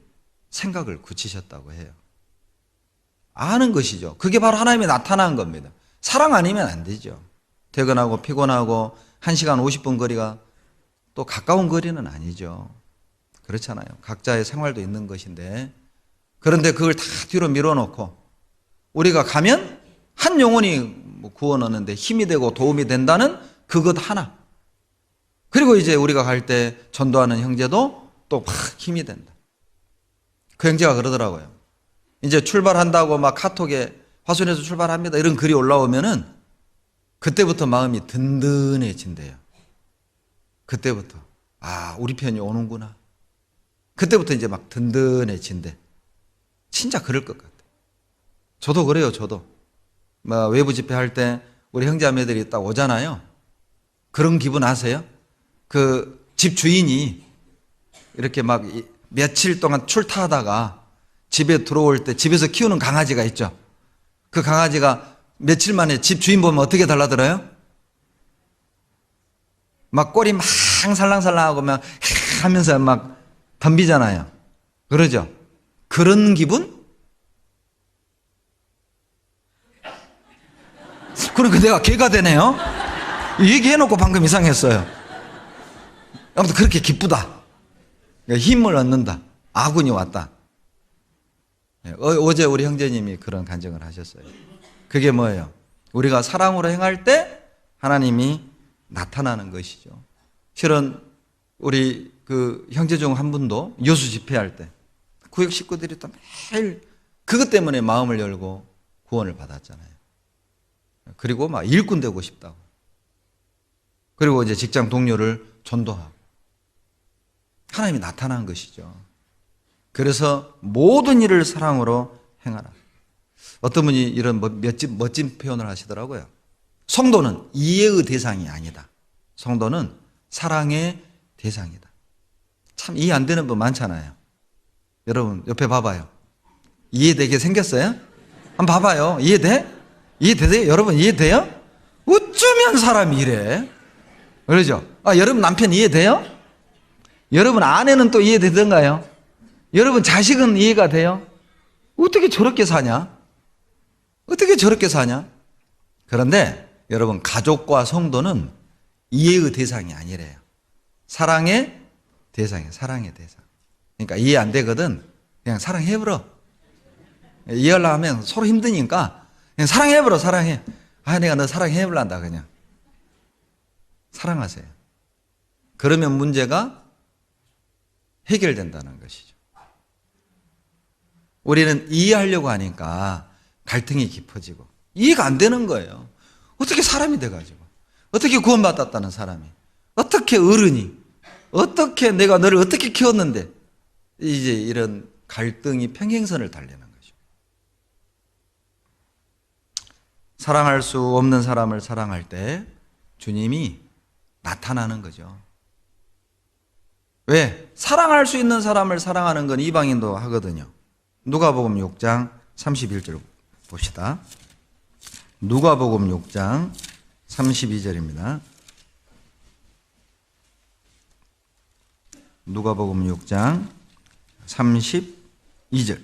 생각을 굳히셨다고 해요. 아는 것이죠. 그게 바로 하나님이 나타난 겁니다. 사랑 아니면 안 되죠. 퇴근하고 피곤하고 1시간 50분 거리가 또 가까운 거리는 아니죠. 그렇잖아요. 각자의 생활도 있는 것인데, 그런데 그걸 다 뒤로 밀어놓고 우리가 가면 한 영혼이 구원 얻는데 힘이 되고 도움이 된다는 그것 하나, 그리고 이제 우리가 갈 때 전도하는 형제도 또 막 힘이 된다. 그 형제가 그러더라고요. 이제 출발한다고 막 카톡에 화순에서 출발합니다 이런 글이 올라오면은 그때부터 마음이 든든해진대요. 그때부터 우리 편이 오는구나. 그때부터 이제 막 든든해진대. 진짜 그럴 것 같아. 저도 그래요. 저도 외부 집회할 때 우리 형제자매들이 딱 오잖아요. 그런 기분 아세요? 그 집 주인이 이렇게 막 며칠 동안 출타하다가 집에 들어올 때 집에서 키우는 강아지가 있죠. 그 강아지가 며칠 만에 집 주인 보면 어떻게 달라들어요? 막 꼬리 막 살랑살랑하고 막 하면서 막 덤비잖아요. 그러죠? 그런 기분? 그러니까 내가 개가 되네요. 얘기해놓고 방금 이상했어요. 아무튼 그렇게 기쁘다. 힘을 얻는다. 아군이 왔다. 어제 우리 형제님이 그런 간증을 하셨어요. 그게 뭐예요? 우리가 사랑으로 행할 때 하나님이 나타나는 것이죠. 실은 우리 그 형제 중 한 분도 여수 집회할 때 구역 식구들이 또 매일 그것 때문에 마음을 열고 구원을 받았잖아요. 그리고 막 일꾼 되고 싶다고. 그리고 이제 직장 동료를 전도하고. 하나님이 나타난 것이죠. 그래서 모든 일을 사랑으로 행하라. 어떤 분이 이런 멋진 표현을 하시더라고요. 성도는 이해의 대상이 아니다. 성도는 사랑의 대상이다. 참 이해 안 되는 분 많잖아요. 여러분 옆에 봐봐요. 이해되게 생겼어요? 한번 봐봐요. 이해돼? 이해되세요? 여러분 이해돼요? 어쩌면 사람이 이래? 그러죠? 여러분 남편 이해돼요? 여러분 아내는 또 이해되던가요? 여러분 자식은 이해가 돼요? 어떻게 저렇게 사냐? 어떻게 저렇게 사냐? 그런데 여러분 가족과 성도는 이해의 대상이 아니래요. 사랑의 대상이에요. 사랑의 대상. 그러니까 이해 안 되거든. 그냥 사랑해버려. 이해하려고 하면 서로 힘드니까 그냥 사랑해버려. 사랑해. 내가 너 사랑해버란다 그냥. 사랑하세요. 그러면 문제가 해결된다는 것이죠. 우리는 이해하려고 하니까 갈등이 깊어지고 이해가 안 되는 거예요. 어떻게 사람이 돼가지고 어떻게 구원받았다는 사람이 어떻게 어른이 어떻게 내가 너를 어떻게 키웠는데 이제 이런 갈등이 평행선을 달리는 거죠. 사랑할 수 없는 사람을 사랑할 때 주님이 나타나는 거죠. 왜? 사랑할 수 있는 사람을 사랑하는 건 이방인도 하거든요. 누가복음 6장 31절 봅시다. 누가복음 6장 32절입니다. 누가복음 6장 32절.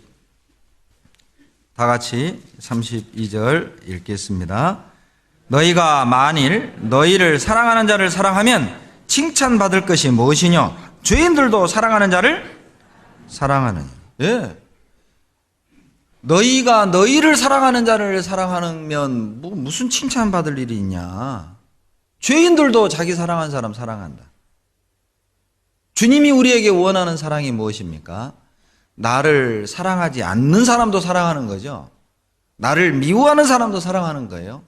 다 같이 32절 읽겠습니다. 너희가 만일 너희를 사랑하는 자를 사랑하면 칭찬받을 것이 무엇이뇨? 죄인들도 사랑하는 자를 사랑하느니. 예. 너희가 너희를 사랑하는 자를 사랑하면 무슨 칭찬받을 일이 있냐? 죄인들도 자기 사랑하는 사람 사랑한다. 주님이 우리에게 원하는 사랑이 무엇입니까? 나를 사랑하지 않는 사람도 사랑하는 거죠. 나를 미워하는 사람도 사랑하는 거예요.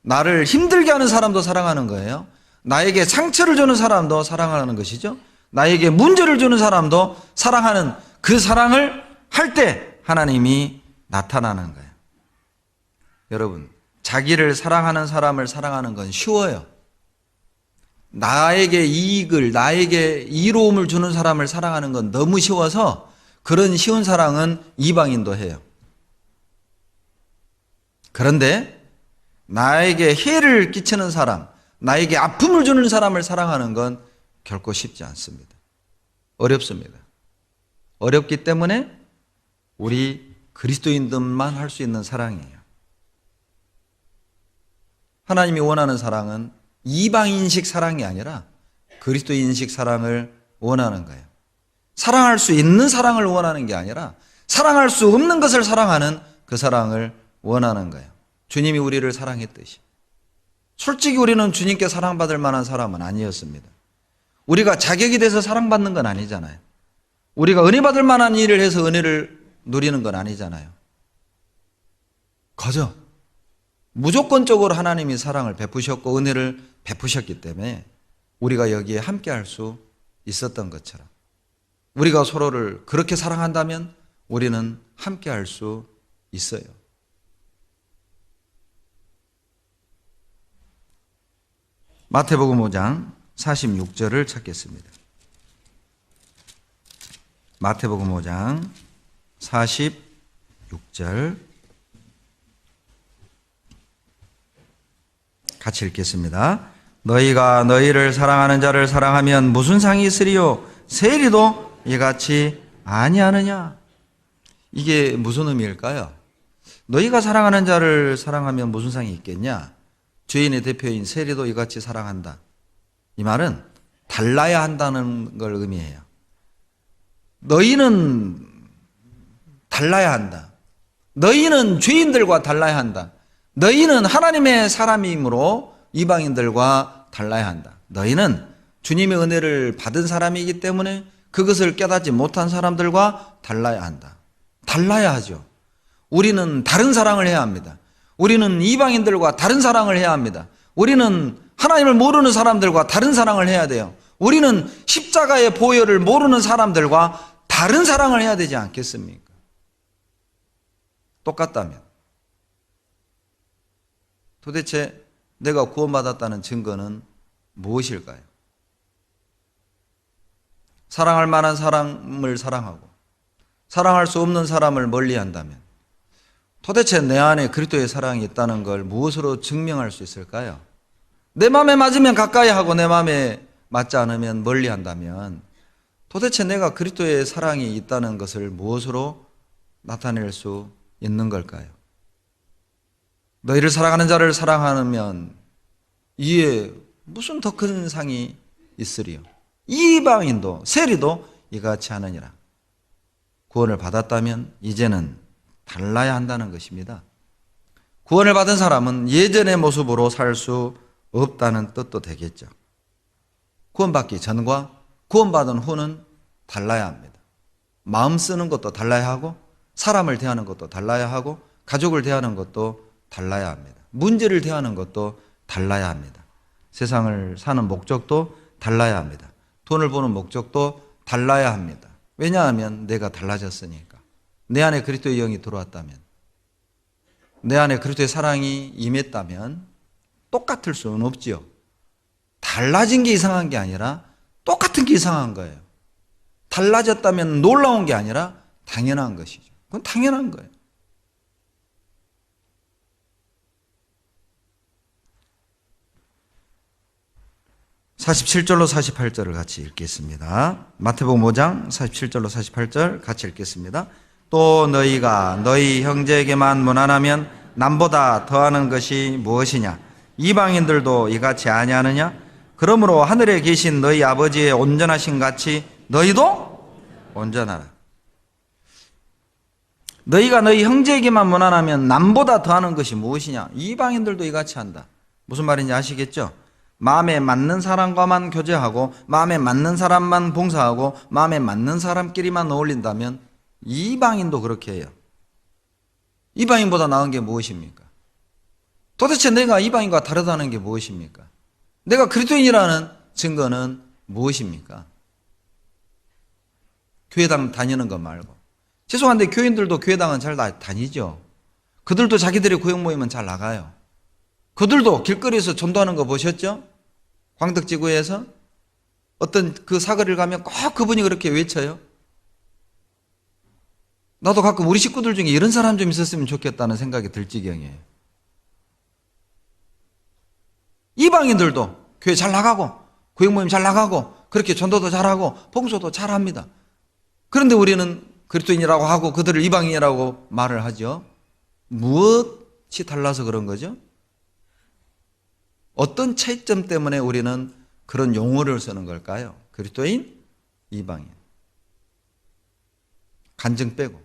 나를 힘들게 하는 사람도 사랑하는 거예요. 나에게 상처를 주는 사람도 사랑하는 것이죠. 나에게 문제를 주는 사람도 사랑하는 그 사랑을 할 때 하나님이 나타나는 거예요. 여러분, 자기를 사랑하는 사람을 사랑하는 건 쉬워요. 나에게 이익을, 나에게 이로움을 주는 사람을 사랑하는 건 너무 쉬워서 그런 쉬운 사랑은 이방인도 해요. 그런데 나에게 해를 끼치는 사람, 나에게 아픔을 주는 사람을 사랑하는 건 결코 쉽지 않습니다. 어렵습니다. 어렵기 때문에 우리 그리스도인들만 할 수 있는 사랑이에요. 하나님이 원하는 사랑은 이방인식 사랑이 아니라 그리스도인식 사랑을 원하는 거예요. 사랑할 수 있는 사랑을 원하는 게 아니라 사랑할 수 없는 것을 사랑하는 그 사랑을 원하는 거예요. 주님이 우리를 사랑했듯이. 솔직히 우리는 주님께 사랑받을 만한 사람은 아니었습니다. 우리가 자격이 돼서 사랑받는 건 아니잖아요. 우리가 은혜 받을 만한 일을 해서 은혜를 누리는 건 아니잖아요. 그저 무조건적으로 하나님이 사랑을 베푸셨고 은혜를 베푸셨기 때문에 우리가 여기에 함께 할 수 있었던 것처럼 우리가 서로를 그렇게 사랑한다면 우리는 함께 할 수 있어요. 마태복음 5장 46절을 찾겠습니다. 마태복음 5장 46절 같이 읽겠습니다. 너희가 너희를 사랑하는 자를 사랑하면 무슨 상이 있으리요? 세리도 이같이 아니하느냐? 이게 무슨 의미일까요? 너희가 사랑하는 자를 사랑하면 무슨 상이 있겠냐? 죄인의 대표인 세리도 이같이 사랑한다. 이 말은 달라야 한다는 걸 의미해요. 너희는 달라야 한다. 너희는 죄인들과 달라야 한다. 너희는 하나님의 사람이므로 이방인들과 달라야 한다. 너희는 주님의 은혜를 받은 사람이기 때문에 그것을 깨닫지 못한 사람들과 달라야 한다. 달라야 하죠. 우리는 다른 사랑을 해야 합니다. 우리는 이방인들과 다른 사랑을 해야 합니다. 우리는 하나님을 모르는 사람들과 다른 사랑을 해야 돼요. 우리는 십자가의 보혈을 모르는 사람들과 다른 사랑을 해야 되지 않겠습니까? 똑같다면 도대체 내가 구원받았다는 증거는 무엇일까요? 사랑할 만한 사람을 사랑하고 사랑할 수 없는 사람을 멀리한다면 도대체 내 안에 그리스도의 사랑이 있다는 걸 무엇으로 증명할 수 있을까요? 내 마음에 맞으면 가까이 하고 내 마음에 맞지 않으면 멀리한다면 도대체 내가 그리스도의 사랑이 있다는 것을 무엇으로 나타낼 수 있는 걸까요? 너희를 사랑하는 자를 사랑하면 이에 무슨 더 큰 상이 있으리요? 이방인도 세리도 이같이 하느니라. 구원을 받았다면 이제는 달라야 한다는 것입니다. 구원을 받은 사람은 예전의 모습으로 살 수 없다는 뜻도 되겠죠. 구원받기 전과 구원받은 후는 달라야 합니다. 마음 쓰는 것도 달라야 하고 사람을 대하는 것도 달라야 하고 가족을 대하는 것도 달라야 합니다. 문제를 대하는 것도 달라야 합니다. 세상을 사는 목적도 달라야 합니다. 돈을 버는 목적도 달라야 합니다. 왜냐하면 내가 달라졌으니까. 내 안에 그리스도의 영이 들어왔다면, 내 안에 그리스도의 사랑이 임했다면 똑같을 수는 없지요. 달라진 게 이상한 게 아니라 똑같은 게 이상한 거예요. 달라졌다면 놀라운 게 아니라 당연한 것이죠. 그건 당연한 거예요. (47절로 48절을) 같이 읽겠습니다. 마태복음 5장 47절로 48절 같이 읽겠습니다. 또 너희가 너희 형제에게만 무난하면 남보다 더하는 것이 무엇이냐? 이방인들도 이같이 아니하느냐? 그러므로 하늘에 계신 너희 아버지의 온전하신 같이 너희도 온전하라. 너희가 너희 형제에게만 무난하면 남보다 더하는 것이 무엇이냐? 이방인들도 이같이 한다. 무슨 말인지 아시겠죠? 마음에 맞는 사람과만 교제하고 마음에 맞는 사람만 봉사하고 마음에 맞는 사람끼리만 어울린다면 이방인도 그렇게 해요. 이방인보다 나은 게 무엇입니까? 도대체 내가 이방인과 다르다는 게 무엇입니까? 내가 그리스도인이라는 증거는 무엇입니까? 교회당 다니는 것 말고. 죄송한데 교인들도 교회당은 잘 다니죠. 그들도 자기들의 구역 모임은 잘 나가요. 그들도 길거리에서 전도하는 거 보셨죠? 광덕지구에서 어떤 그 사거리를 가면 꼭 그분이 그렇게 외쳐요. 나도 가끔 우리 식구들 중에 이런 사람 좀 있었으면 좋겠다는 생각이 들 지경이에요. 이방인들도 교회 잘 나가고 구역 모임 잘 나가고 그렇게 전도도 잘하고 봉사도 잘합니다. 그런데 우리는 그리스도인이라고 하고 그들을 이방인이라고 말을 하죠. 무엇이 달라서 그런 거죠? 어떤 차이점 때문에 우리는 그런 용어를 쓰는 걸까요? 그리스도인, 이방인. 간증 빼고.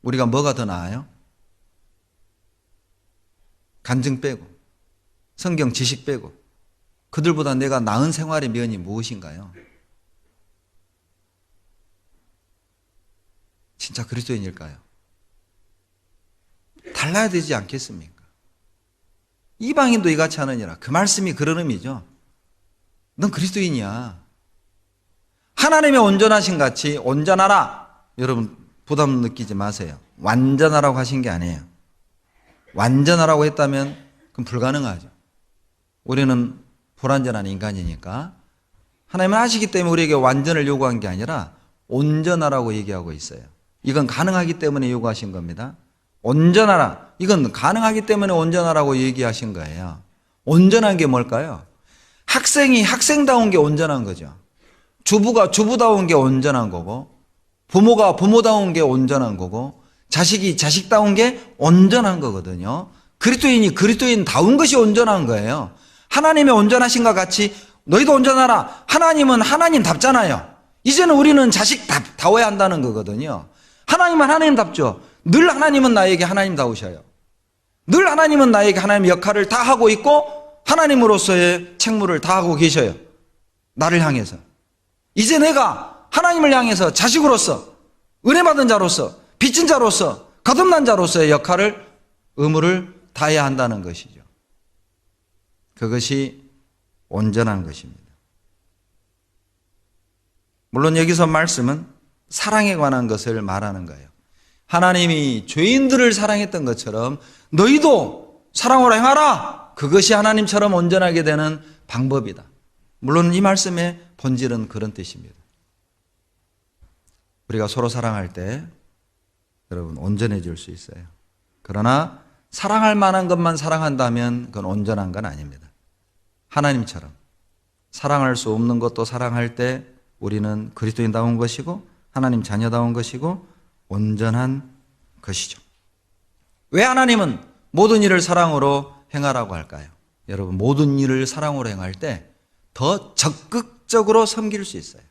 우리가 뭐가 더 나아요? 간증 빼고. 성경 지식 빼고. 그들보다 내가 나은 생활의 면이 무엇인가요? 진짜 그리스도인일까요? 달라야 되지 않겠습니까? 이방인도 이같이 하느니라. 그 말씀이 그런 의미죠. 넌 그리스도인이야. 하나님의 온전하신 같이 온전하라. 여러분 부담 느끼지 마세요. 완전하라고 하신 게 아니에요. 완전하라고 했다면 그건 불가능하죠. 우리는 불완전한 인간이니까 하나님은 아시기 때문에 우리에게 완전을 요구한 게 아니라 온전하라고 얘기하고 있어요. 이건 가능하기 때문에 요구하신 겁니다. 온전하라. 이건 가능하기 때문에 온전하라고 얘기하신 거예요. 온전한 게 뭘까요? 학생이 학생다운 게 온전한 거죠. 주부가 주부다운 게 온전한 거고 부모가 부모다운 게 온전한 거고 자식이 자식다운 게 온전한 거거든요. 그리스도인이 그리스도인다운 것이 온전한 거예요. 하나님의 온전하신과 같이 너희도 온전하라. 하나님은 하나님답잖아요. 이제는 우리는 자식다워야 한다는 거거든요. 하나님은 하나님답죠. 늘 하나님은 나에게 하나님다우셔요. 늘 하나님은 나에게 하나님의 역할을 다 하고 있고 하나님으로서의 책무를 다 하고 계셔요. 나를 향해서. 이제 내가 하나님을 향해서 자식으로서 은혜받은 자로서 빚진 자로서 거듭난 자로서의 역할을 의무를 다해야 한다는 것이죠. 그것이 온전한 것입니다. 물론 여기서 말씀은 사랑에 관한 것을 말하는 거예요. 하나님이 죄인들을 사랑했던 것처럼 너희도 사랑으로 행하라. 그것이 하나님처럼 온전하게 되는 방법이다. 물론 이 말씀의 본질은 그런 뜻입니다. 우리가 서로 사랑할 때 여러분 온전해질 수 있어요. 그러나 사랑할 만한 것만 사랑한다면 그건 온전한 건 아닙니다. 하나님처럼 사랑할 수 없는 것도 사랑할 때 우리는 그리스도인다운 것이고 하나님 자녀다운 것이고 온전한 것이죠. 왜 하나님은 모든 일을 사랑으로 행하라고 할까요? 여러분, 모든 일을 사랑으로 행할 때 더 적극적으로 섬길 수 있어요.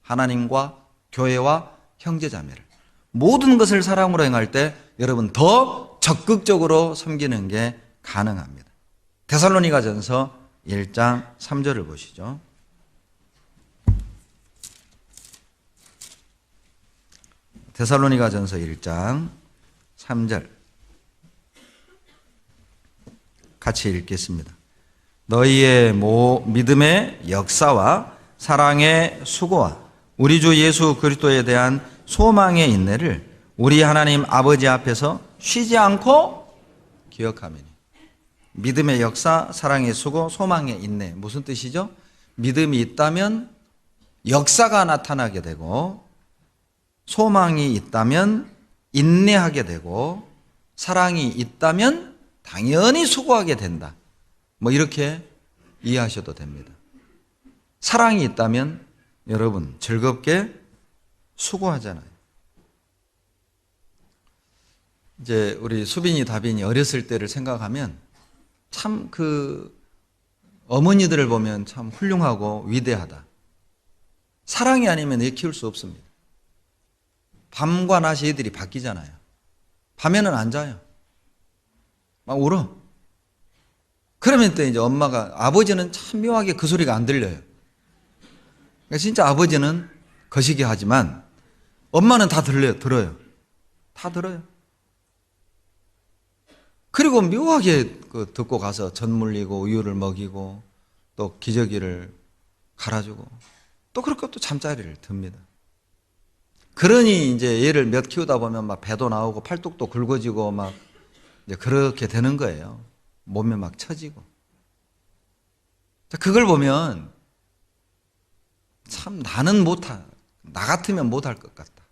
하나님과 교회와 형제자매를 모든 것을 사랑으로 행할 때 여러분 더 적극적으로 섬기는 게 가능합니다. 데살로니가전서 1장 3절을 보시죠. 데살로니가전서 1장 3절 같이 읽겠습니다. 너희의 믿음의 역사와 사랑의 수고와 우리 주 예수 그리스도에 대한 소망의 인내를 우리 하나님 아버지 앞에서 쉬지 않고 기억하매니. 믿음의 역사, 사랑의 수고, 소망의 인내. 무슨 뜻이죠? 믿음이 있다면 역사가 나타나게 되고, 소망이 있다면 인내하게 되고, 사랑이 있다면 당연히 수고하게 된다. 뭐 이렇게 이해하셔도 됩니다. 사랑이 있다면 여러분 즐겁게 수고하잖아요. 이제 우리 수빈이 다빈이 어렸을 때를 생각하면 참 어머니들을 보면 참 훌륭하고 위대하다. 사랑이 아니면 애 키울 수 없습니다. 밤과 낮이 애들이 바뀌잖아요. 밤에는 안 자요. 막 울어. 그러면 또 이제 엄마가, 아버지는 참 묘하게 그 소리가 안 들려요. 그러니까 진짜 아버지는 거시기 하지만 엄마는 다 들어요. 다 들어요. 그리고 묘하게 듣고 가서 젖 물리고 우유를 먹이고 또 기저귀를 갈아주고 또 그렇게 또 잠자리를 듭니다. 그러니 이제 얘를 몇 키우다 보면 막 배도 나오고 팔뚝도 굵어지고 막 이제 그렇게 되는 거예요. 몸에 막 처지고. 그걸 보면 참 나 같으면 못할 것 같다.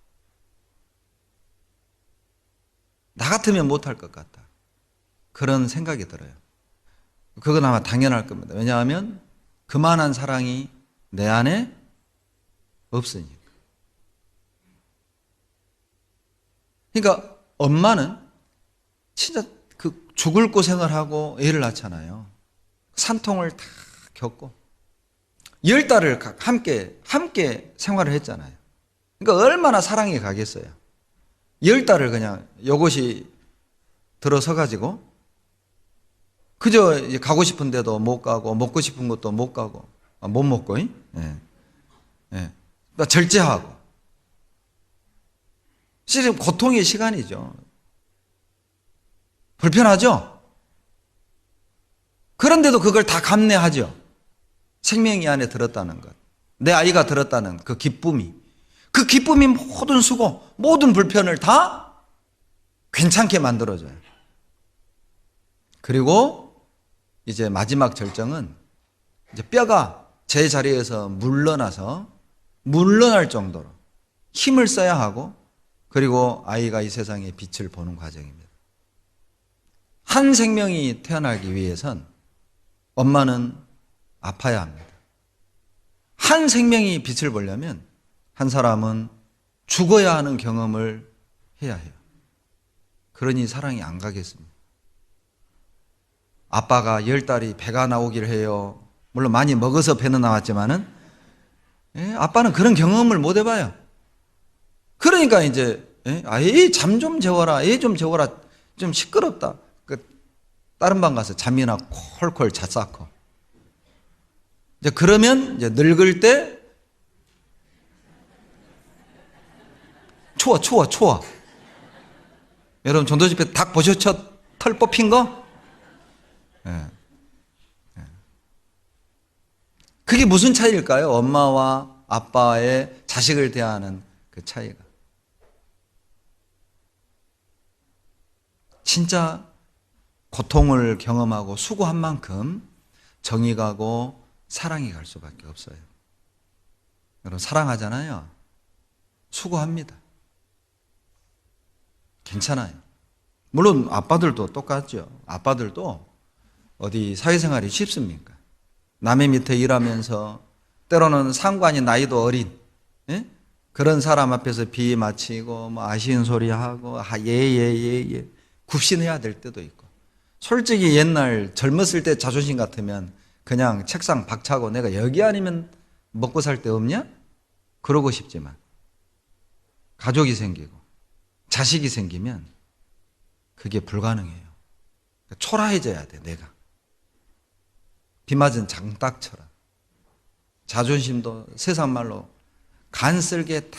나 같으면 못할 것 같다. 그런 생각이 들어요. 그건 아마 당연할 겁니다. 왜냐하면 그만한 사랑이 내 안에 없으니까. 그러니까 엄마는 진짜 죽을 고생을 하고 애를 낳잖아요. 산통을 다 겪고 10달을 함께 생활을 했잖아요. 그러니까 얼마나 사랑이 가겠어요. 10달을 그냥 요것이 들어서가지고 그저 이제 가고 싶은 데도 못 가고 먹고 싶은 것도 못 가고 못 먹고 절제하고 실은 고통의 시간이죠. 불편하죠? 그런데도 그걸 다 감내하죠. 생명이 안에 들었다는 것, 내 아이가 들었다는 그 기쁨이 모든 수고, 모든 불편을 다 괜찮게 만들어줘요. 그리고 이제 마지막 절정은 이제 뼈가 제 자리에서 물러날 정도로 힘을 써야 하고, 그리고 아이가 이 세상의 빛을 보는 과정입니다. 한 생명이 태어나기 위해선 엄마는 아파야 합니다. 한 생명이 빛을 보려면 한 사람은 죽어야 하는 경험을 해야 해요. 그러니 사랑이 안 가겠습니다. 아빠가 10달이 배가 나오기를 해요. 물론 많이 먹어서 배는 나왔지만은 아빠는 그런 경험을 못 해봐요. 그러니까 이제 잠 좀 재워라, 애 좀 재워라, 좀 시끄럽다. 다른 방 가서 잠이나 콜콜 잤쌓고. 이제 그러면 이제 늙을 때 추워. 여러분 전도집회 닭 보셨죠? 털 뽑힌 거? 그게 무슨 차이일까요? 엄마와 아빠의 자식을 대하는 그 차이가. 진짜 고통을 경험하고 수고한 만큼 정이 가고 사랑이 갈 수밖에 없어요. 여러분, 사랑하잖아요. 수고합니다. 괜찮아요. 물론 아빠들도 똑같죠. 아빠들도 어디 사회생활이 쉽습니까? 남의 밑에 일하면서 때로는 상관이 나이도 어린, 예? 그런 사람 앞에서 비 맞히고 뭐 아쉬운 소리 하고 예 굽신해야 될 때도 있고, 솔직히 옛날 젊었을 때 자존심 같으면 그냥 책상 박차고 내가 여기 아니면 먹고 살 데 없냐? 그러고 싶지만 가족이 생기고 자식이 생기면 그게 불가능해요. 초라해져야 돼. 내가 비 맞은 장딱처럼 자존심도 세상 말로 간쓸게 다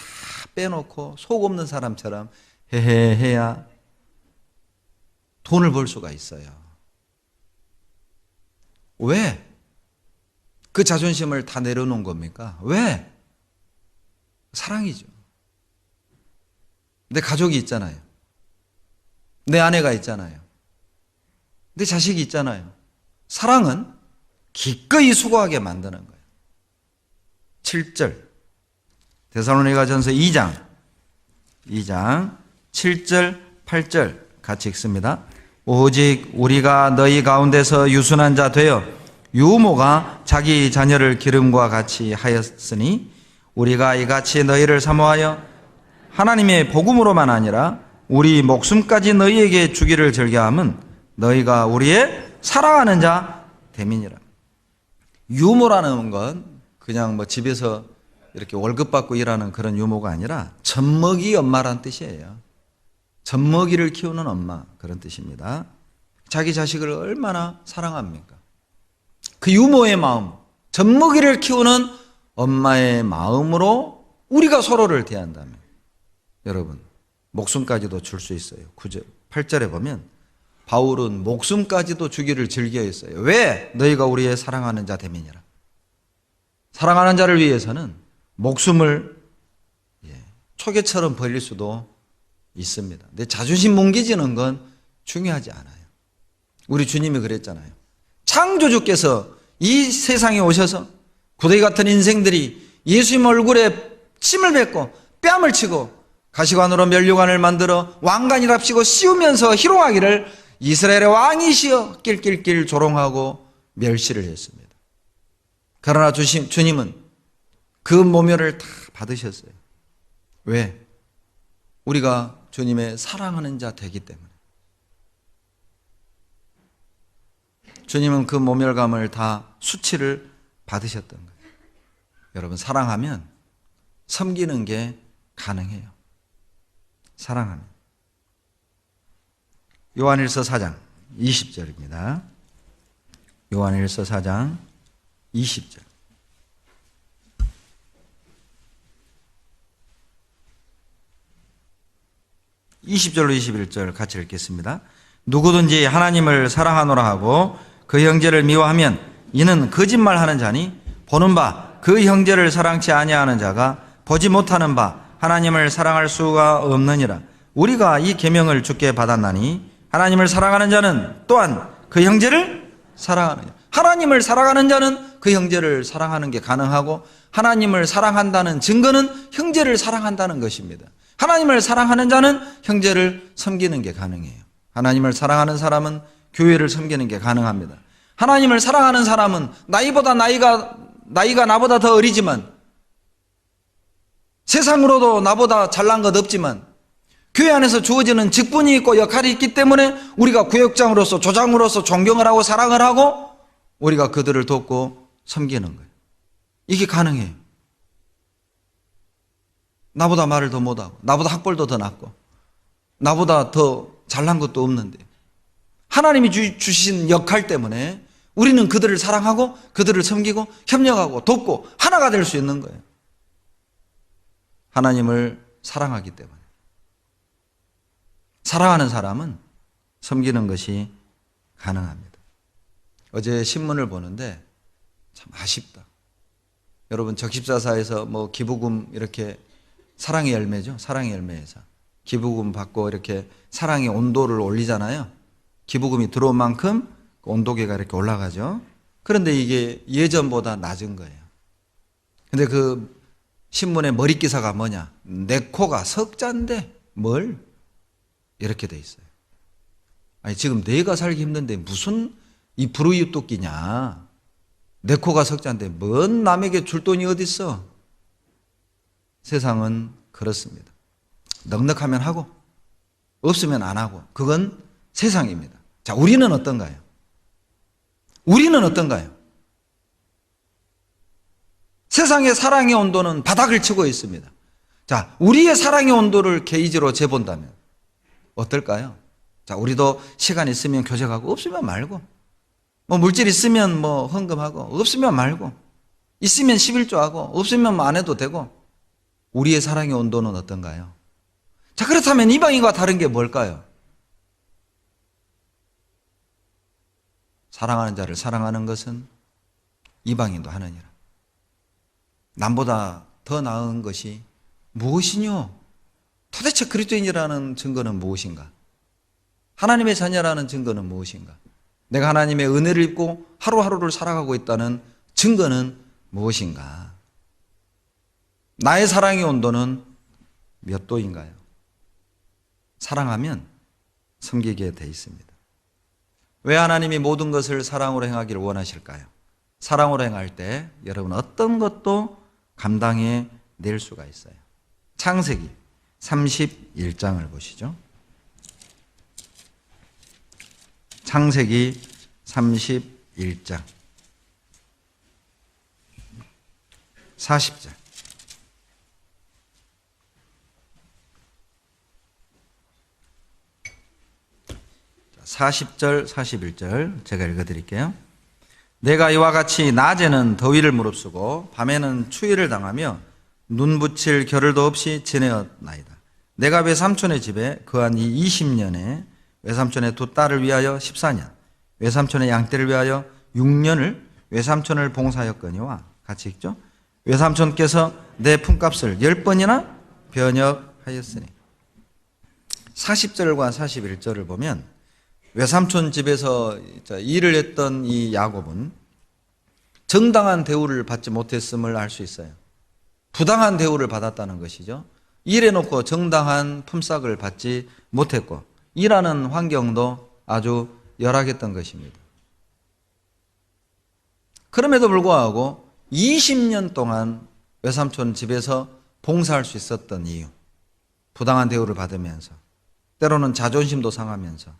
빼놓고 속 없는 사람처럼 해야 돈을 벌 수가 있어요. 왜? 그 자존심을 다 내려놓은 겁니까? 왜? 사랑이죠. 내 가족이 있잖아요. 내 아내가 있잖아요. 내 자식이 있잖아요. 사랑은 기꺼이 수고하게 만드는 거예요. 7절 데살로니가전서 2장 7절 8절 같이 읽습니다. 오직 우리가 너희 가운데서 유순한 자 되어 유모가 자기 자녀를 기름과 같이 하였으니 우리가 이같이 너희를 사모하여 하나님의 복음으로만 아니라 우리 목숨까지 너희에게 주기를 즐겨함은 너희가 우리의 사랑하는 자 됨이니라. 유모라는 건 그냥 뭐 집에서 이렇게 월급 받고 일하는 그런 유모가 아니라 젖먹이 엄마란 뜻이에요. 젖먹이를 키우는 엄마, 그런 뜻입니다. 자기 자식을 얼마나 사랑합니까? 그 유모의 마음, 젖먹이를 키우는 엄마의 마음으로 우리가 서로를 대한다면 여러분 목숨까지도 줄 수 있어요. 9절, 8절에 보면 바울은 목숨까지도 주기를 즐겨 했어요. 왜? 너희가 우리의 사랑하는 자 됨이니라. 사랑하는 자를 위해서는 목숨을 초계처럼 버릴 수도 있습니다. 내 자존심 뭉개지는 건 중요하지 않아요. 우리 주님이 그랬잖아요. 창조주께서 이 세상에 오셔서 구더기 같은 인생들이 예수님 얼굴에 침을 뱉고 뺨을 치고 가시관으로 면류관을 만들어 왕관이랍시고 씌우면서 희롱하기를 이스라엘의 왕이시여 낄낄낄 조롱하고 멸시를 했습니다. 그러나 주님은 그 모멸을 다 받으셨어요. 왜? 우리가 주님의 사랑하는 자 되기 때문에. 주님은 그 모멸감을 다 수치를 받으셨던 거예요. 여러분, 사랑하면 섬기는 게 가능해요. 사랑하면. 요한일서 4장 20절입니다. 요한일서 4장 20절. (20절로) 21절 같이 읽겠습니다. 누구든지 하나님을 사랑하노라 하고 그 형제를 미워하면 이는 거짓말하는 자니 보는 바 그 형제를 사랑치 아니하는 자가 보지 못하는 바 하나님을 사랑할 수가 없느니라. 우리가 이 계명을 주께 받았나니 하나님을 사랑하는 자는 또한 그 형제를 사랑하는 자. 하나님을 사랑하는 자는 그 형제를 사랑하는 게 가능하고, 하나님을 사랑한다는 증거는 형제를 사랑한다는 것입니다. 하나님을 사랑하는 자는 형제를 섬기는 게 가능해요. 하나님을 사랑하는 사람은 교회를 섬기는 게 가능합니다. 하나님을 사랑하는 사람은 나이가 나보다 더 어리지만, 세상으로도 나보다 잘난 것 없지만 교회 안에서 주어지는 직분이 있고 역할이 있기 때문에 우리가 구역장으로서, 조장으로서 존경을 하고 사랑을 하고 우리가 그들을 돕고 섬기는 거예요. 이게 가능해요. 나보다 말을 더 못하고, 나보다 학벌도 더 낮고, 나보다 더 잘난 것도 없는데 하나님이 주신 역할 때문에 우리는 그들을 사랑하고 그들을 섬기고 협력하고 돕고 하나가 될 수 있는 거예요. 하나님을 사랑하기 때문에. 사랑하는 사람은 섬기는 것이 가능합니다. 어제 신문을 보는데 참 아쉽다. 여러분, 적십사사에서 뭐 기부금 이렇게, 사랑의 열매죠. 사랑의 열매에서 기부금 받고 이렇게 사랑의 온도를 올리잖아요. 기부금이 들어온 만큼 온도계가 이렇게 올라가죠. 그런데 이게 예전보다 낮은 거예요. 근데 그 신문의 머릿기사가 뭐냐? 내 코가 석잔데 뭘? 이렇게 돼 있어요. 아니 지금 내가 살기 힘든데 무슨 이 불우이웃돕기냐? 내 코가 석잔데 뭔 남에게 줄 돈이 어디 있어? 세상은 그렇습니다. 넉넉하면 하고 없으면 안 하고 그건 세상입니다. 자, 우리는 어떤가요? 우리는 어떤가요? 세상의 사랑의 온도는 바닥을 치고 있습니다. 자, 우리의 사랑의 온도를 게이지로 재본다면 어떨까요? 자, 우리도 시간 있으면 교제 가고 없으면 말고 뭐 물질 있으면 뭐 헌금하고 없으면 말고 있으면 11조하고 없으면 뭐 안 해도 되고 우리의 사랑의 온도는 어떤가요? 자, 그렇다면 이방인과 다른 게 뭘까요? 사랑하는 자를 사랑하는 것은 이방인도 하느니라. 남보다 더 나은 것이 무엇이뇨? 도대체 그리스도인이라는 증거는 무엇인가? 하나님의 자녀라는 증거는 무엇인가? 내가 하나님의 은혜를 입고 하루하루를 살아가고 있다는 증거는 무엇인가? 나의 사랑의 온도는 몇 도인가요? 사랑하면 섬기게 돼 있습니다. 왜 하나님이 모든 것을 사랑으로 행하기를 원하실까요? 사랑으로 행할 때 여러분 어떤 것도 감당해 낼 수가 있어요. 창세기 31장을 보시죠. 창세기 31장 40절 40절 41절 제가 읽어드릴게요. 내가 이와 같이 낮에는 더위를 무릅쓰고 밤에는 추위를 당하며 눈 붙일 겨를도 없이 지내었나이다. 내가 외삼촌의 집에 거한 이 20년에 외삼촌의 두 딸을 위하여 14년, 외삼촌의 양떼를 위하여 6년을 외삼촌을 봉사하였거니와 같이 읽죠. 외삼촌께서 내 품값을 10번이나 변역하였으니. 40절과 41절을 보면 외삼촌 집에서 일을 했던 이 야곱은 정당한 대우를 받지 못했음을 알 수 있어요. 부당한 대우를 받았다는 것이죠. 일해놓고 정당한 품삯을 받지 못했고 일하는 환경도 아주 열악했던 것입니다. 그럼에도 불구하고 20년 동안 외삼촌 집에서 봉사할 수 있었던 이유, 부당한 대우를 받으면서 때로는 자존심도 상하면서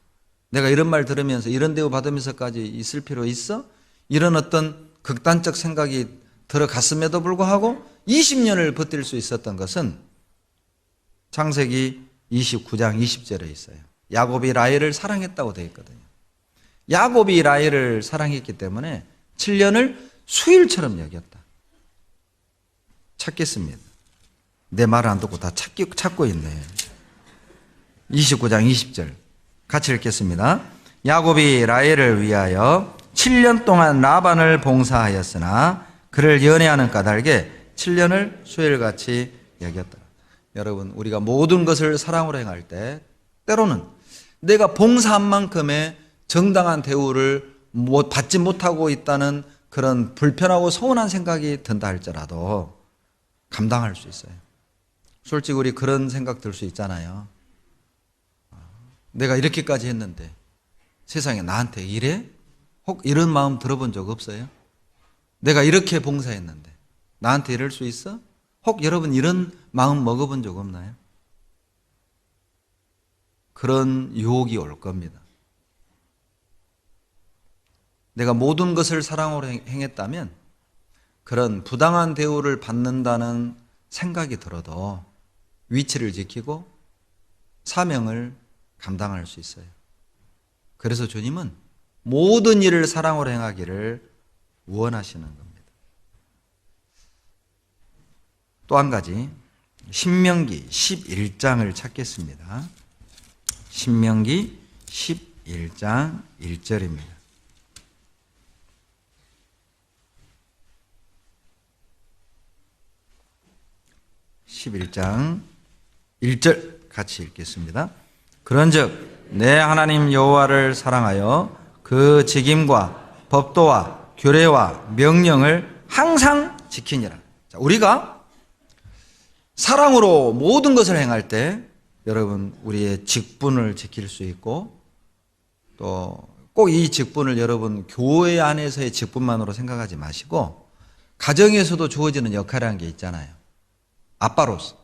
내가 이런 말 들으면서 이런 대우 받으면서까지 있을 필요 있어? 이런 어떤 극단적 생각이 들어갔음에도 불구하고 20년을 버틸 수 있었던 것은 창세기 29장 20절에 있어요. 야곱이 라헬을 사랑했다고 되어 있거든요. 야곱이 라헬을 사랑했기 때문에 7년을 수일처럼 여겼다. 찾겠습니다. 내 말을 안 듣고 다 찾고 있네. 29장 20절 같이 읽겠습니다. 야곱이 라헬을 위하여 7년 동안 라반을 봉사하였으나 그를 연애하는 까닭에 7년을 수일같이 여겼다. 여러분, 우리가 모든 것을 사랑으로 행할 때 때로는 내가 봉사한 만큼의 정당한 대우를 받지 못하고 있다는 그런 불편하고 서운한 생각이 든다 할지라도 감당할 수 있어요. 솔직히 우리 그런 생각 들 수 있잖아요. 내가 이렇게까지 했는데 세상에 나한테 이래? 혹 이런 마음 들어본 적 없어요? 내가 이렇게 봉사했는데 나한테 이럴 수 있어? 혹 여러분 이런 마음 먹어본 적 없나요? 그런 유혹이 올 겁니다. 내가 모든 것을 사랑으로 행했다면 그런 부당한 대우를 받는다는 생각이 들어도 위치를 지키고 사명을 감당할 수 있어요. 그래서 주님은 모든 일을 사랑으로 행하기를 원하시는 겁니다. 또 한 가지 신명기 11장을 찾겠습니다. 신명기 11장 1절입니다. (11장 1절) 같이 읽겠습니다. 그런즉 내 하나님 여호와를 사랑하여 그 직임과 법도와 규례와 명령을 항상 지키니라. 자, 우리가 사랑으로 모든 것을 행할 때 여러분 우리의 직분을 지킬 수 있고 또 꼭 이 직분을 여러분 교회 안에서의 직분만으로 생각하지 마시고 가정에서도 주어지는 역할이라는 게 있잖아요. 아빠로서,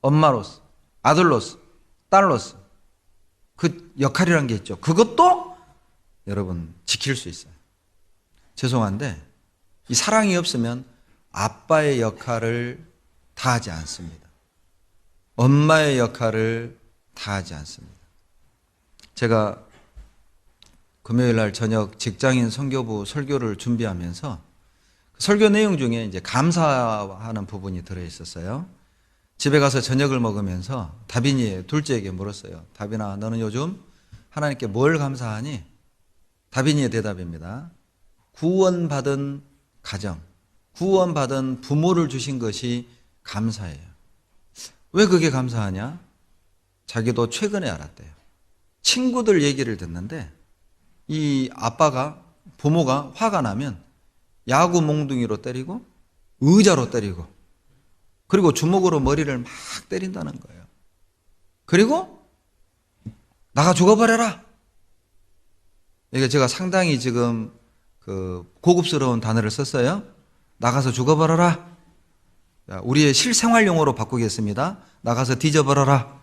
엄마로서, 아들로서, 딸로서 그 역할이라는 게 있죠. 그것도 여러분 지킬 수 있어요. 죄송한데 이 사랑이 없으면 아빠의 역할을 다하지 않습니다. 엄마의 역할을 다하지 않습니다. 제가 금요일 날 저녁 직장인 선교부 설교를 준비하면서 그 설교 내용 중에 이제 감사하는 부분이 들어 있었어요. 집에 가서 저녁을 먹으면서 다빈이 둘째에게 물었어요. 다빈아, 너는 요즘 하나님께 뭘 감사하니? 다빈이의 대답입니다. 구원받은 가정, 구원받은 부모를 주신 것이 감사해요. 왜 그게 감사하냐? 자기도 최근에 알았대요. 친구들 얘기를 듣는데 이 아빠가, 부모가 화가 나면 야구 몽둥이로 때리고 의자로 때리고 그리고 주먹으로 머리를 막 때린다는 거예요. 그리고 나가 죽어버려라. 이게 제가 상당히 지금 그 고급스러운 단어를 썼어요. 나가서 죽어버려라. 우리의 실생활 용어로 바꾸겠습니다. 나가서 뒤져버려라.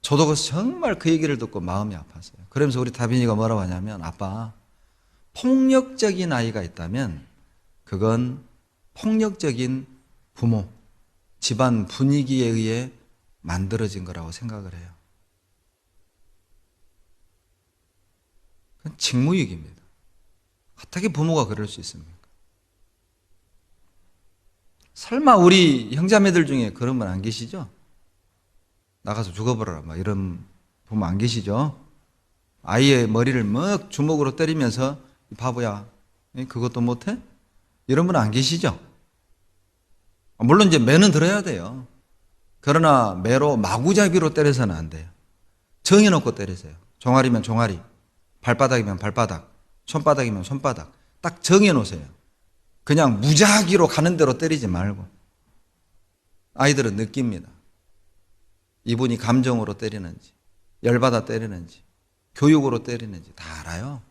저도 정말 그 얘기를 듣고 마음이 아팠어요. 그러면서 우리 다빈이가 뭐라고 하냐면 아빠, 폭력적인 아이가 있다면 그건 폭력적인 부모, 집안 분위기에 의해 만들어진 거라고 생각을 해요. 그건 직무유기입니다. 어떻게 부모가 그럴 수 있습니까? 설마 우리 형제자매들 중에 그런 분 안 계시죠? 나가서 죽어버려라 막 이런 부모 안 계시죠? 아이의 머리를 막 주먹으로 때리면서 바보야 그것도 못해? 이런 분 안 계시죠? 물론 이제 매는 들어야 돼요. 그러나 매로 마구잡이로 때려서는 안 돼요. 정해놓고 때리세요. 종아리면 종아리, 발바닥이면 발바닥, 손바닥이면 손바닥 딱 정해놓으세요. 그냥 무작위로 가는 대로 때리지 말고. 아이들은 느낍니다. 이분이 감정으로 때리는지, 열받아 때리는지, 교육으로 때리는지 다 알아요.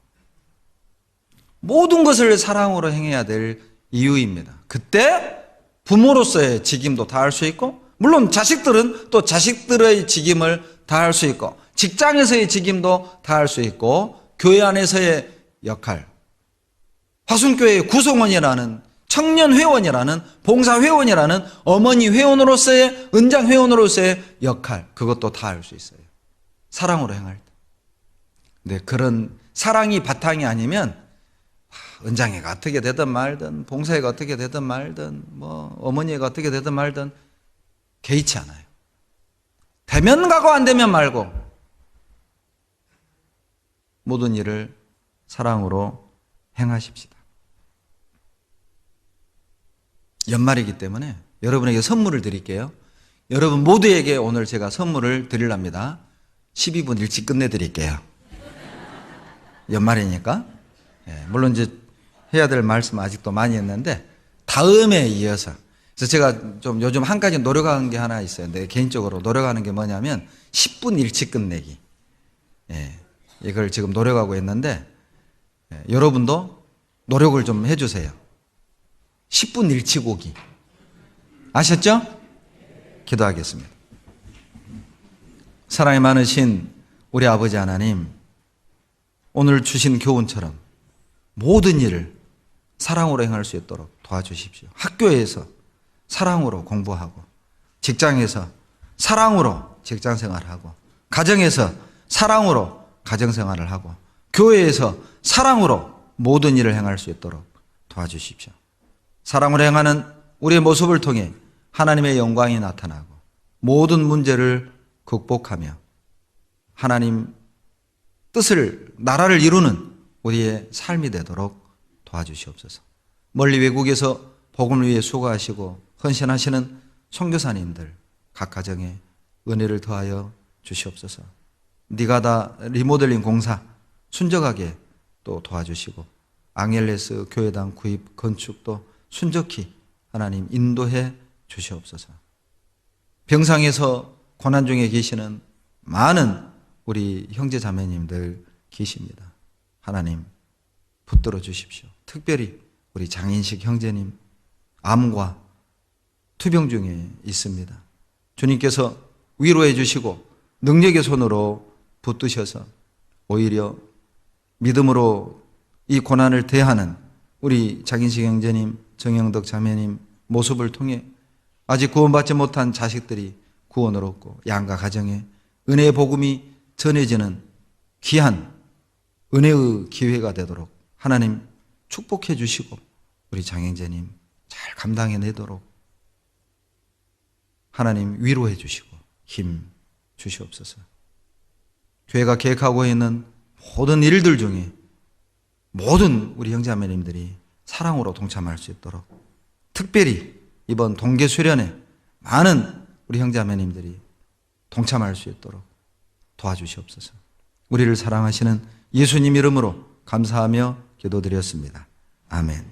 모든 것을 사랑으로 행해야 될 이유입니다. 그때 부모로서의 직임도 다할 수 있고, 물론 자식들은 또 자식들의 직임을 다할 수 있고, 직장에서의 직임도 다할 수 있고, 교회 안에서의 역할, 화순교회의 구성원이라는, 청년회원이라는, 봉사회원이라는 어머니 회원으로서의, 은장회원으로서의 역할, 그것도 다 할 수 있어요. 사랑으로 행할 때. 근데 그런 사랑이 바탕이 아니면 은장회가 어떻게 되든 말든, 봉사회가 어떻게 되든 말든, 뭐 어머니가 어떻게 되든 말든 개의치 않아요. 되면 가고 안 되면 말고 모든 일을 사랑으로 행하십시다. 연말이기 때문에 여러분에게 선물을 드릴게요. 여러분 모두에게 오늘 제가 선물을 드리랍니다. 12분 일찍 끝내드릴게요. 연말이니까. 물론 이제 해야 될 말씀 아직도 많이 했는데 다음에 이어서. 그래서 제가 좀 요즘 한 가지 노력하는 게 하나 있어요. 내 개인적으로 노력하는 게 뭐냐면 10분 일찍 끝내기. 이걸 지금 노력하고 있는데 여러분도 노력을 좀 해주세요. 10분 일찍 오기. 아셨죠? 기도하겠습니다. 사랑이 많으신 우리 아버지 하나님, 오늘 주신 교훈처럼 모든 일을 사랑으로 행할 수 있도록 도와주십시오. 학교에서 사랑으로 공부하고, 직장에서 사랑으로 직장생활하고, 가정에서 사랑으로 가정생활을 하고, 교회에서 사랑으로 모든 일을 행할 수 있도록 도와주십시오. 사랑으로 행하는 우리의 모습을 통해 하나님의 영광이 나타나고 모든 문제를 극복하며 하나님 뜻을, 나라를 이루는 우리의 삶이 되도록 도와주시옵소서. 멀리 외국에서 복음을 위해 수고하시고 헌신하시는 선교사님들 각 가정에 은혜를 더하여 주시옵소서. 니가다 리모델링 공사 순적하게 또 도와주시고 앙헬레스 교회당 구입 건축도 순적히 하나님 인도해 주시옵소서. 병상에서 고난 중에 계시는 많은 우리 형제 자매님들 계십니다. 하나님 붙들어 주십시오. 특별히 우리 장인식 형제님 암과 투병 중에 있습니다. 주님께서 위로해 주시고 능력의 손으로 붙드셔서 오히려 믿음으로 이 고난을 대하는 우리 장인식 형제님, 정영덕 자매님 모습을 통해 아직 구원받지 못한 자식들이 구원을 얻고 양가 가정에 은혜의 복음이 전해지는 귀한 은혜의 기회가 되도록 하나님 축복해 주시고 우리 장형제님 잘 감당해내도록 하나님 위로해 주시고 힘 주시옵소서. 교회가 계획하고 있는 모든 일들 중에 모든 우리 형제자매님들이 사랑으로 동참할 수 있도록 특별히 이번 동계수련회 많은 우리 형제자매님들이 동참할 수 있도록 도와주시옵소서. 우리를 사랑하시는 예수님 이름으로 감사하며 기도드렸습니다. 아멘.